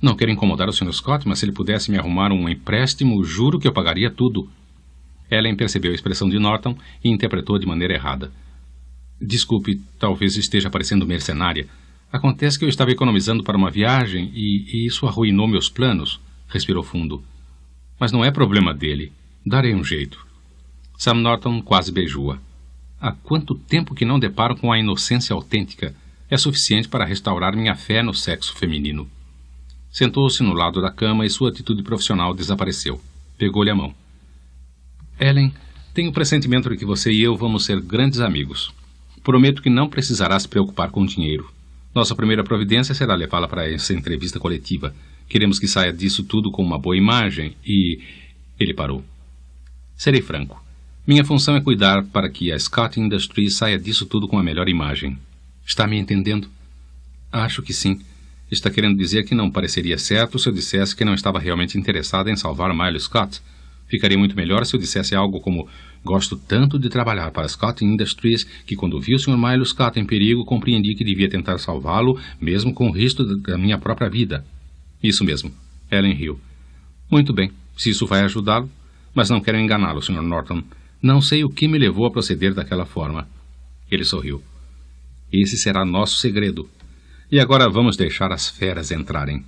[SPEAKER 1] Não quero incomodar o Sr. Scott, mas se ele pudesse me arrumar um empréstimo, juro que eu pagaria tudo. Ellen percebeu a expressão de Norton e interpretou de maneira errada. Desculpe, talvez esteja parecendo mercenária. Acontece que eu estava economizando para uma viagem e isso arruinou meus planos. Respirou fundo. Mas não é problema dele. Darei um jeito. Sam Norton quase beijou-a. Há quanto tempo que não deparo com a inocência autêntica? É suficiente para restaurar minha fé no sexo feminino. Sentou-se no lado da cama e sua atitude profissional desapareceu. Pegou-lhe a mão. Ellen, tenho o pressentimento de que você e eu vamos ser grandes amigos. Prometo que não precisará se preocupar com dinheiro. Nossa primeira providência será levá-la para essa entrevista coletiva. Queremos que saia disso tudo com uma boa imagem e... Ele parou. Serei franco. Minha função é cuidar para que a Scott Industries saia disso tudo com a melhor imagem. Está me entendendo? Acho que sim. Está querendo dizer que não pareceria certo se eu dissesse que não estava realmente interessada em salvar Miles Scott. Ficaria muito melhor se eu dissesse algo como: gosto tanto de trabalhar para a Scott Industries que quando vi o Sr. Miles Scott em perigo, compreendi que devia tentar salvá-lo, mesmo com o risco da minha própria vida. Isso mesmo. Ellen riu. Muito bem, se isso vai ajudá-lo. Mas não quero enganá-lo, Sr. Norton. Não sei o que me levou a proceder daquela forma. Ele sorriu. Esse será nosso segredo. E agora vamos deixar as feras entrarem.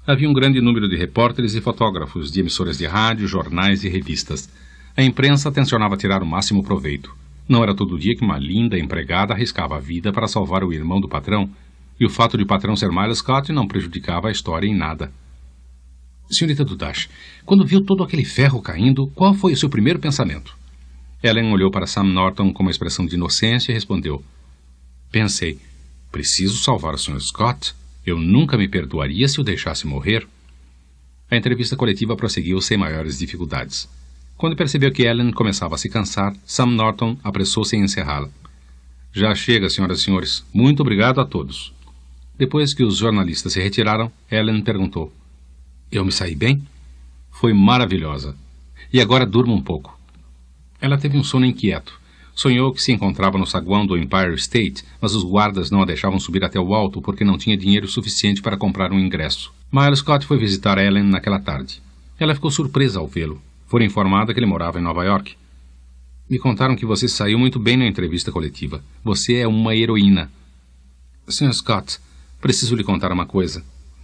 [SPEAKER 1] Havia um grande número de repórteres e fotógrafos de emissoras de rádio, jornais e revistas. A imprensa tencionava tirar o máximo proveito. Não era todo dia que uma linda empregada arriscava a vida para salvar o irmão do patrão, e o fato de o patrão ser Miles Scott não prejudicava a história em nada. Senhorita Dudash, quando viu todo aquele ferro caindo, qual foi o seu primeiro pensamento? Ellen olhou para Sam Norton com uma expressão de inocência e respondeu: Pensei, preciso salvar o Sr. Scott. Eu nunca me perdoaria se o deixasse morrer. A entrevista coletiva prosseguiu sem maiores dificuldades. Quando percebeu que Ellen começava a se cansar, Sam Norton apressou-se em encerrá-la. Já chega, senhoras e senhores. Muito obrigado a todos. Depois que os jornalistas se retiraram, Ellen perguntou: Eu me saí bem? Foi maravilhosa. E agora durmo um pouco. Ela teve um sono inquieto. Sonhou que se encontrava no saguão do Empire State, mas os guardas não a deixavam subir até o alto porque não tinha dinheiro suficiente para comprar um ingresso. Miles Scott foi visitar Ellen naquela tarde. Ela ficou surpresa ao vê-lo. Foi informada que ele morava em Nova York. Me contaram que você saiu muito bem na entrevista coletiva. Você é uma heroína. Sr. Scott, preciso lhe contar uma coisa.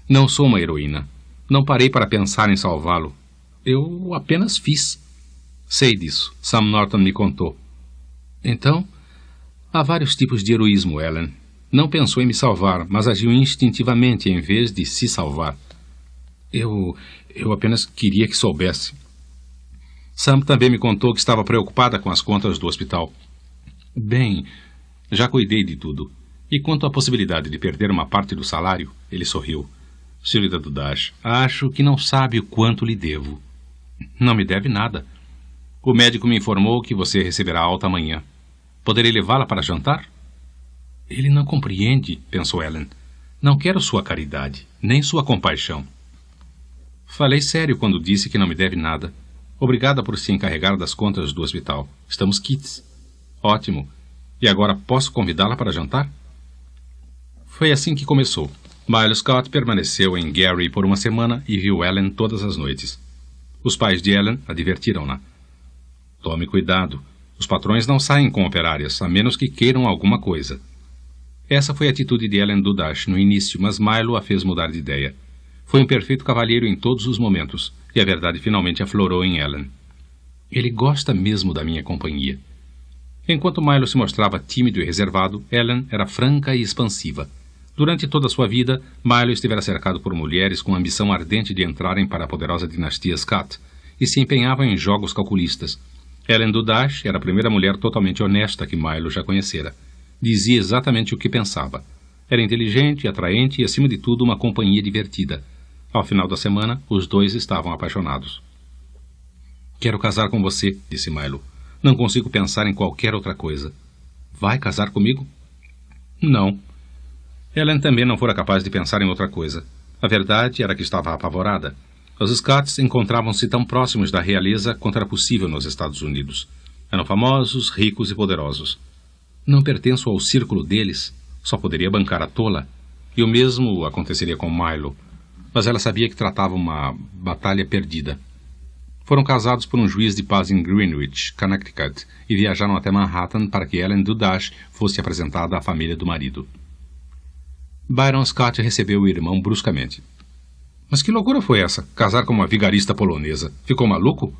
[SPEAKER 1] Não sou uma heroína. Não parei para pensar em salvá-lo. Eu apenas fiz. Sei disso. Sam Norton me contou. Então, há vários tipos de heroísmo, Ellen. Não pensou em me salvar, mas agiu instintivamente em vez de se salvar. Eu apenas queria que soubesse. Sam também me contou que estava preocupada com as contas do hospital. Bem, já cuidei de tudo. E quanto à possibilidade de perder uma parte do salário, ele sorriu. Senhorita Dudash, acho que não sabe o quanto lhe devo. Não me deve nada. O médico me informou que você receberá alta amanhã. Poderei levá-la para jantar? Ele não compreende, pensou Ellen. Não quero sua caridade, nem sua compaixão. Falei sério quando disse que não me deve nada. Obrigada por se encarregar das contas do hospital. Estamos quites. Ótimo. E agora posso convidá-la para jantar? Foi assim que começou. Miles Scott permaneceu em Gary por uma semana e viu Ellen todas as noites. Os pais de Ellen advertiram-na. Tome cuidado. Os patrões não saem com operárias, a menos que queiram alguma coisa. Essa foi a atitude de Ellen Dudash no início, mas Milo a fez mudar de ideia. Foi um perfeito cavalheiro em todos os momentos, e a verdade finalmente aflorou em Ellen. Ele gosta mesmo da minha companhia. Enquanto Milo se mostrava tímido e reservado, Ellen era franca e expansiva. Durante toda a sua vida, Milo estivera cercado por mulheres com ambição ardente de entrarem para a poderosa dinastia Scott, e se empenhavam em jogos calculistas. Ellen Dudash era a primeira mulher totalmente honesta que Milo já conhecera. Dizia exatamente o que pensava. Era inteligente, atraente e, acima de tudo, uma companhia divertida. Ao final da semana, os dois estavam apaixonados. Quero casar com você, disse Milo. Não consigo pensar em qualquer outra coisa. Vai casar comigo? Não. Ellen também não fora capaz de pensar em outra coisa. A verdade era que estava apavorada. Os Scotts encontravam-se tão próximos da realeza quanto era possível nos Estados Unidos. Eram famosos, ricos e poderosos. Não pertenço ao círculo deles. Só poderia bancar a tola. E o mesmo aconteceria com Milo. Mas ela sabia que tratava uma batalha perdida. Foram casados por um juiz de paz em Greenwich, Connecticut, e viajaram até Manhattan para que Ellen Dudash fosse apresentada à família do marido. Byron Scott recebeu o irmão bruscamente. Mas que loucura foi essa? Casar com uma vigarista polonesa. Ficou maluco?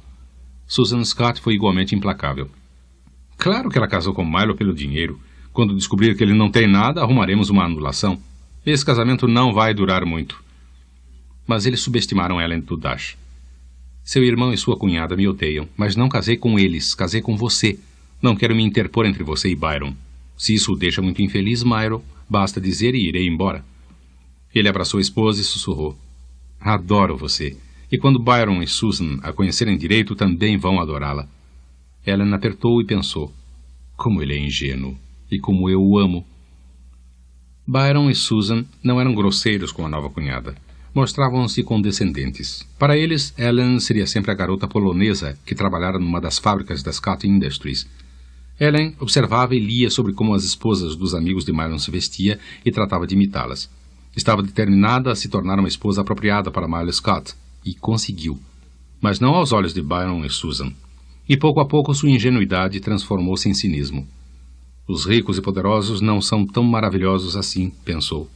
[SPEAKER 1] Susan Scott foi igualmente implacável. Claro que ela casou com Milo pelo dinheiro. Quando descobrir que ele não tem nada, arrumaremos uma anulação. Esse casamento não vai durar muito. Mas eles subestimaram Ellen Dudash. Seu irmão e sua cunhada me odeiam, mas não casei com eles, casei com você. Não quero me interpor entre você e Byron. Se isso o deixa muito infeliz, Myro, basta dizer e irei embora. Ele abraçou a esposa e sussurrou. Adoro você. E quando Byron e Susan a conhecerem direito, também vão adorá-la. Ellen apertou e pensou. Como ele é ingênuo. E como eu o amo. Byron e Susan não eram grosseiros com a nova cunhada. Mostravam-se condescendentes. Para eles, Ellen seria sempre a garota polonesa que trabalhara numa das fábricas da Scott Industries. Ellen observava e lia sobre como as esposas dos amigos de Myron se vestia e tratava de imitá-las. Estava determinada a se tornar uma esposa apropriada para Miles Scott, e conseguiu. Mas não aos olhos de Byron e Susan. E pouco a pouco sua ingenuidade transformou-se em cinismo. Os ricos e poderosos não são tão maravilhosos assim, pensou.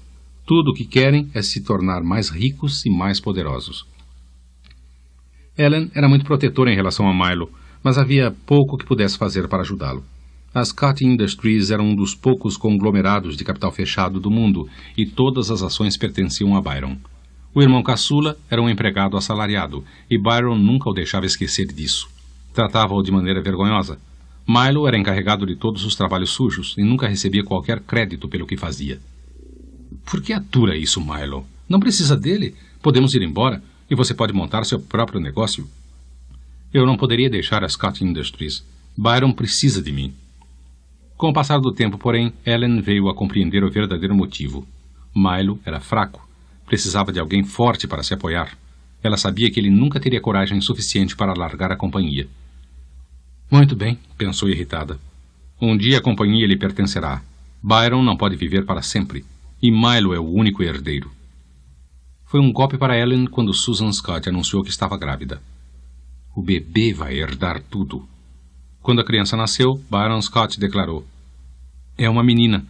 [SPEAKER 1] Tudo o que querem é se tornar mais ricos e mais poderosos. Ellen era muito protetora em relação a Milo, mas havia pouco que pudesse fazer para ajudá-lo. A Scott Industries era um dos poucos conglomerados de capital fechado do mundo e todas as ações pertenciam a Byron. O irmão caçula era um empregado assalariado e Byron nunca o deixava esquecer disso. Tratava-o de maneira vergonhosa. Milo era encarregado de todos os trabalhos sujos e nunca recebia qualquer crédito pelo que fazia. Por que atura isso, Milo? Não precisa dele. Podemos ir embora e você pode montar seu próprio negócio. Eu não poderia deixar a Scott Industries. Byron precisa de mim. Com o passar do tempo, porém, Ellen veio a compreender o verdadeiro motivo. Milo era fraco. Precisava de alguém forte para se apoiar. Ela sabia que ele nunca teria coragem suficiente para largar a companhia. Muito bem, pensou irritada. Um dia a companhia lhe pertencerá. Byron não pode viver para sempre. E Milo é o único herdeiro. Foi um golpe para Ellen quando Susan Scott anunciou que estava grávida. O bebê vai herdar tudo. Quando a criança nasceu, Byron Scott declarou: é uma menina,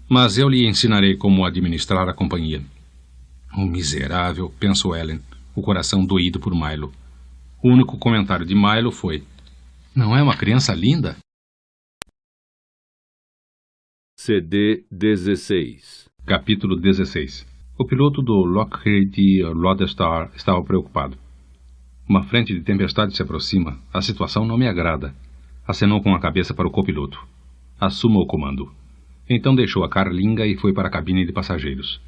[SPEAKER 1] mas eu lhe ensinarei como administrar a companhia. O miserável, pensou Ellen, o coração doído por Milo. O único comentário de Milo foi: não é uma criança linda?
[SPEAKER 2] CD 16.
[SPEAKER 1] Capítulo 16. O piloto do Lockheed Lodestar estava preocupado. Uma frente de tempestade se aproxima. A situação não me agrada. Acenou com a cabeça para o copiloto. Assuma o comando. Então deixou a carlinga e foi para a cabine de passageiros.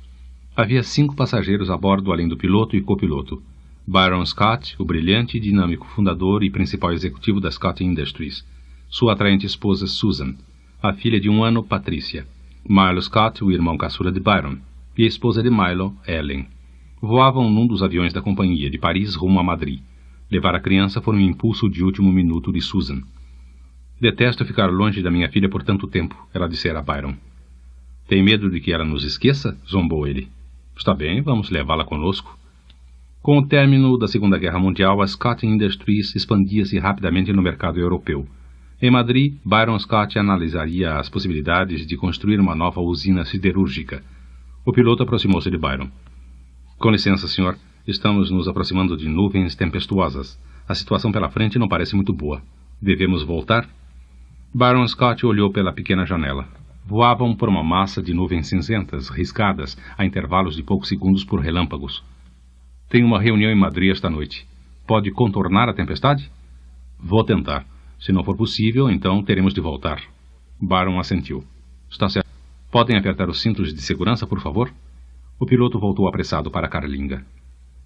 [SPEAKER 1] Havia 5 passageiros a bordo além do piloto e copiloto. Byron Scott, o brilhante e dinâmico fundador e principal executivo da Scott Industries. Sua atraente esposa Susan. A filha de 1 ano, Patrícia. Milo Scott, o irmão caçula de Byron. E a esposa de Milo, Ellen. Voavam num dos aviões da companhia, de Paris rumo a Madrid. Levar a criança foi um impulso de último minuto de Susan. Detesto ficar longe da minha filha por tanto tempo, ela dissera a Byron. Tem medo de que ela nos esqueça? Zombou ele. Está bem, vamos levá-la conosco. Com o término da Segunda Guerra Mundial, a Scott Industries expandia-se rapidamente no mercado europeu. Em Madrid, Byron Scott analisaria as possibilidades de construir uma nova usina siderúrgica. O piloto aproximou-se de Byron. Com licença, senhor. Estamos nos aproximando de nuvens tempestuosas. A situação pela frente não parece muito boa. Devemos voltar? Byron Scott olhou pela pequena janela. Voavam por uma massa de nuvens cinzentas, riscadas, a intervalos de poucos segundos por relâmpagos. Tenho uma reunião em Madrid esta noite. Pode contornar a tempestade? Vou tentar. Se não for possível, então teremos de voltar. Byron assentiu. Está certo. Podem apertar os cintos de segurança, por favor? O piloto voltou apressado para a carlinga.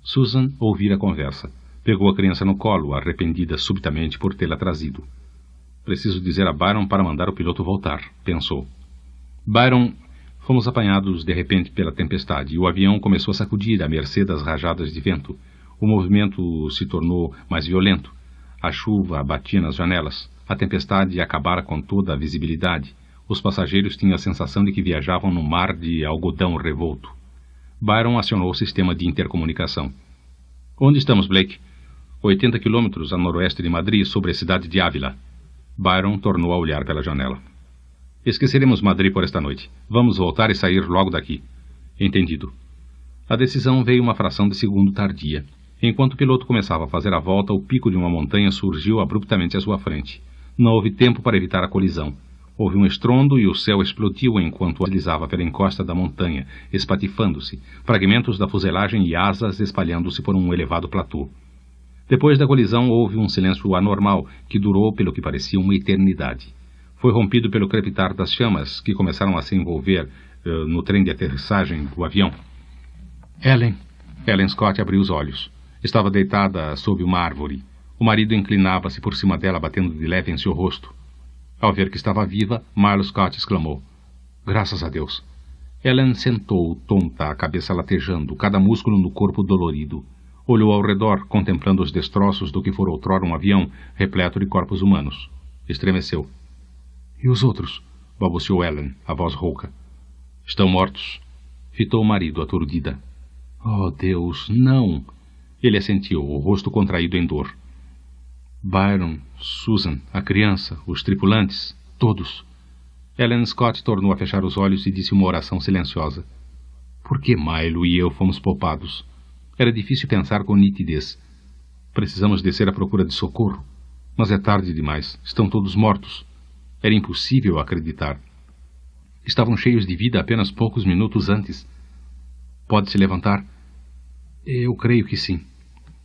[SPEAKER 1] Susan ouvira a conversa. Pegou a criança no colo, arrependida subitamente por tê-la trazido. Preciso dizer a Byron para mandar o piloto voltar, pensou. Byron, fomos apanhados de repente pela tempestade e o avião começou a sacudir à mercê das rajadas de vento. O movimento se tornou mais violento. A chuva batia nas janelas. A tempestade acabara com toda a visibilidade. Os passageiros tinham a sensação de que viajavam num mar de algodão revolto. Byron acionou o sistema de intercomunicação. Onde estamos, Blake? 80 quilômetros a noroeste de Madrid, sobre a cidade de Ávila. Byron tornou a olhar pela janela. Esqueceremos Madrid por esta noite. Vamos voltar e sair logo daqui. Entendido. A decisão veio uma fração de segundo tardia. Enquanto o piloto começava a fazer a volta, o pico de uma montanha surgiu abruptamente à sua frente. Não houve tempo para evitar a colisão. Houve um estrondo e o céu explodiu enquanto deslizava pela encosta da montanha, espatifando-se, fragmentos da fuselagem e asas espalhando-se por um elevado platô. Depois da colisão houve um silêncio anormal que durou pelo que parecia uma eternidade. Foi rompido pelo crepitar das chamas que começaram a se envolver no trem de aterrissagem do avião. Ellen Scott abriu os olhos. Estava deitada sob uma árvore. O marido inclinava-se por cima dela, batendo de leve em seu rosto. Ao ver que estava viva, Milo Scott exclamou: Graças a Deus. Ellen sentou, tonta, a cabeça latejando, cada músculo no corpo dolorido. Olhou ao redor, contemplando os destroços do que fora outrora um avião repleto de corpos humanos. Estremeceu. E os outros? Balbuciou Ellen, a voz rouca. Estão mortos. Fitou o marido, aturdida. Oh, Deus, não! Ele assentiu, o rosto contraído em dor. Byron, Susan, a criança, os tripulantes, todos. Ellen Scott tornou a fechar os olhos e disse uma oração silenciosa. Por que Milo e eu fomos poupados? Era difícil pensar com nitidez. Precisamos descer à procura de socorro. Mas é tarde demais. Estão todos mortos. Era impossível acreditar. Estavam cheios de vida apenas poucos minutos antes. Pode se levantar? Eu creio que sim.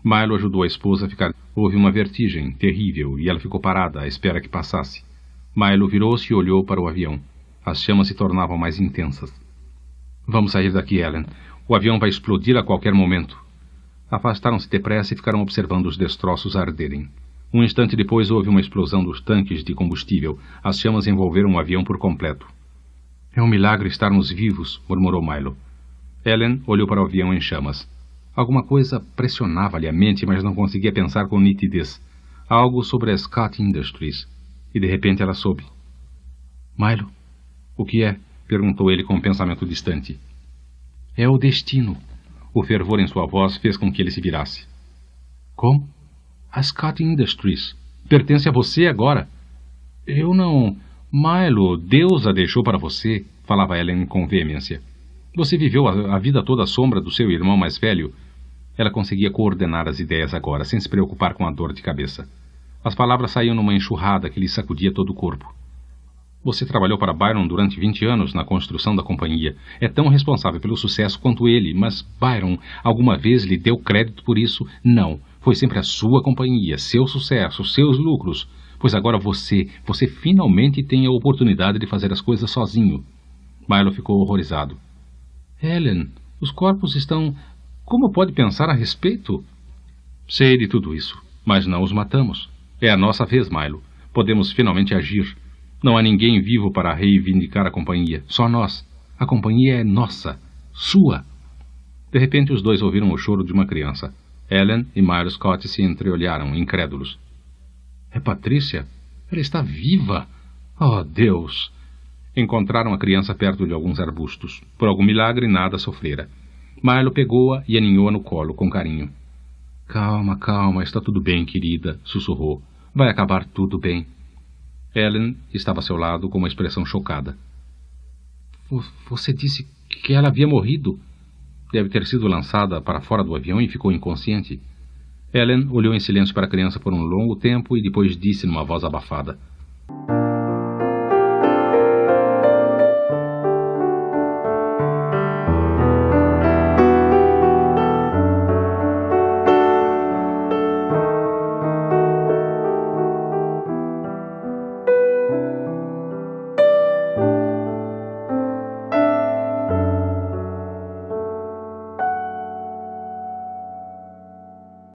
[SPEAKER 1] Milo ajudou a esposa a ficar. Houve uma vertigem terrível e ela ficou parada à espera que passasse. Milo virou-se e olhou para o avião. As chamas se tornavam mais intensas. Vamos sair daqui, Ellen. O avião vai explodir a qualquer momento. Afastaram-se depressa e ficaram observando os destroços arderem. Um instante depois houve uma explosão dos tanques de combustível. As chamas envolveram o avião por completo. É um milagre estarmos vivos, murmurou Milo. Ellen olhou para o avião em chamas. Alguma coisa pressionava-lhe a mente, mas não conseguia pensar com nitidez. Algo sobre a Scott Industries. E de repente ela soube. Milo, o que é? Perguntou ele com um pensamento distante. É o destino. O fervor em sua voz fez com que ele se virasse. Como? A Scott Industries. Pertence a você agora. Eu não... Milo, Deus a deixou para você, falava Ellen com veemência. Você viveu a vida toda à sombra do seu irmão mais velho. Ela conseguia coordenar as ideias agora, sem se preocupar com a dor de cabeça. As palavras saíam numa enxurrada que lhe sacudia todo o corpo. Você trabalhou para Byron durante 20 anos na construção da companhia. É tão responsável pelo sucesso quanto ele, mas Byron alguma vez lhe deu crédito por isso? Não. Foi sempre a sua companhia, seu sucesso, seus lucros. Pois agora você finalmente tem a oportunidade de fazer as coisas sozinho. Milo ficou horrorizado. Ellen, os corpos estão... Como pode pensar a respeito? Sei de tudo isso, mas não os matamos. É a nossa vez, Milo. Podemos finalmente agir. Não há ninguém vivo para reivindicar a companhia. Só nós. A companhia é nossa. Sua. De repente, os dois ouviram o choro de uma criança. Ellen e Milo Scott se entreolharam, incrédulos. É Patrícia? Ela está viva! Oh, Deus! Encontraram a criança perto de alguns arbustos. Por algum milagre, nada sofrera. Milo pegou-a e aninhou-a no colo, com carinho. Calma, calma, está tudo bem, querida, sussurrou. Vai acabar tudo bem. Ellen estava a seu lado com uma expressão chocada. Você disse que ela havia morrido? Deve ter sido lançada para fora do avião e ficou inconsciente. Ellen olhou em silêncio para a criança por um longo tempo e depois disse numa voz abafada.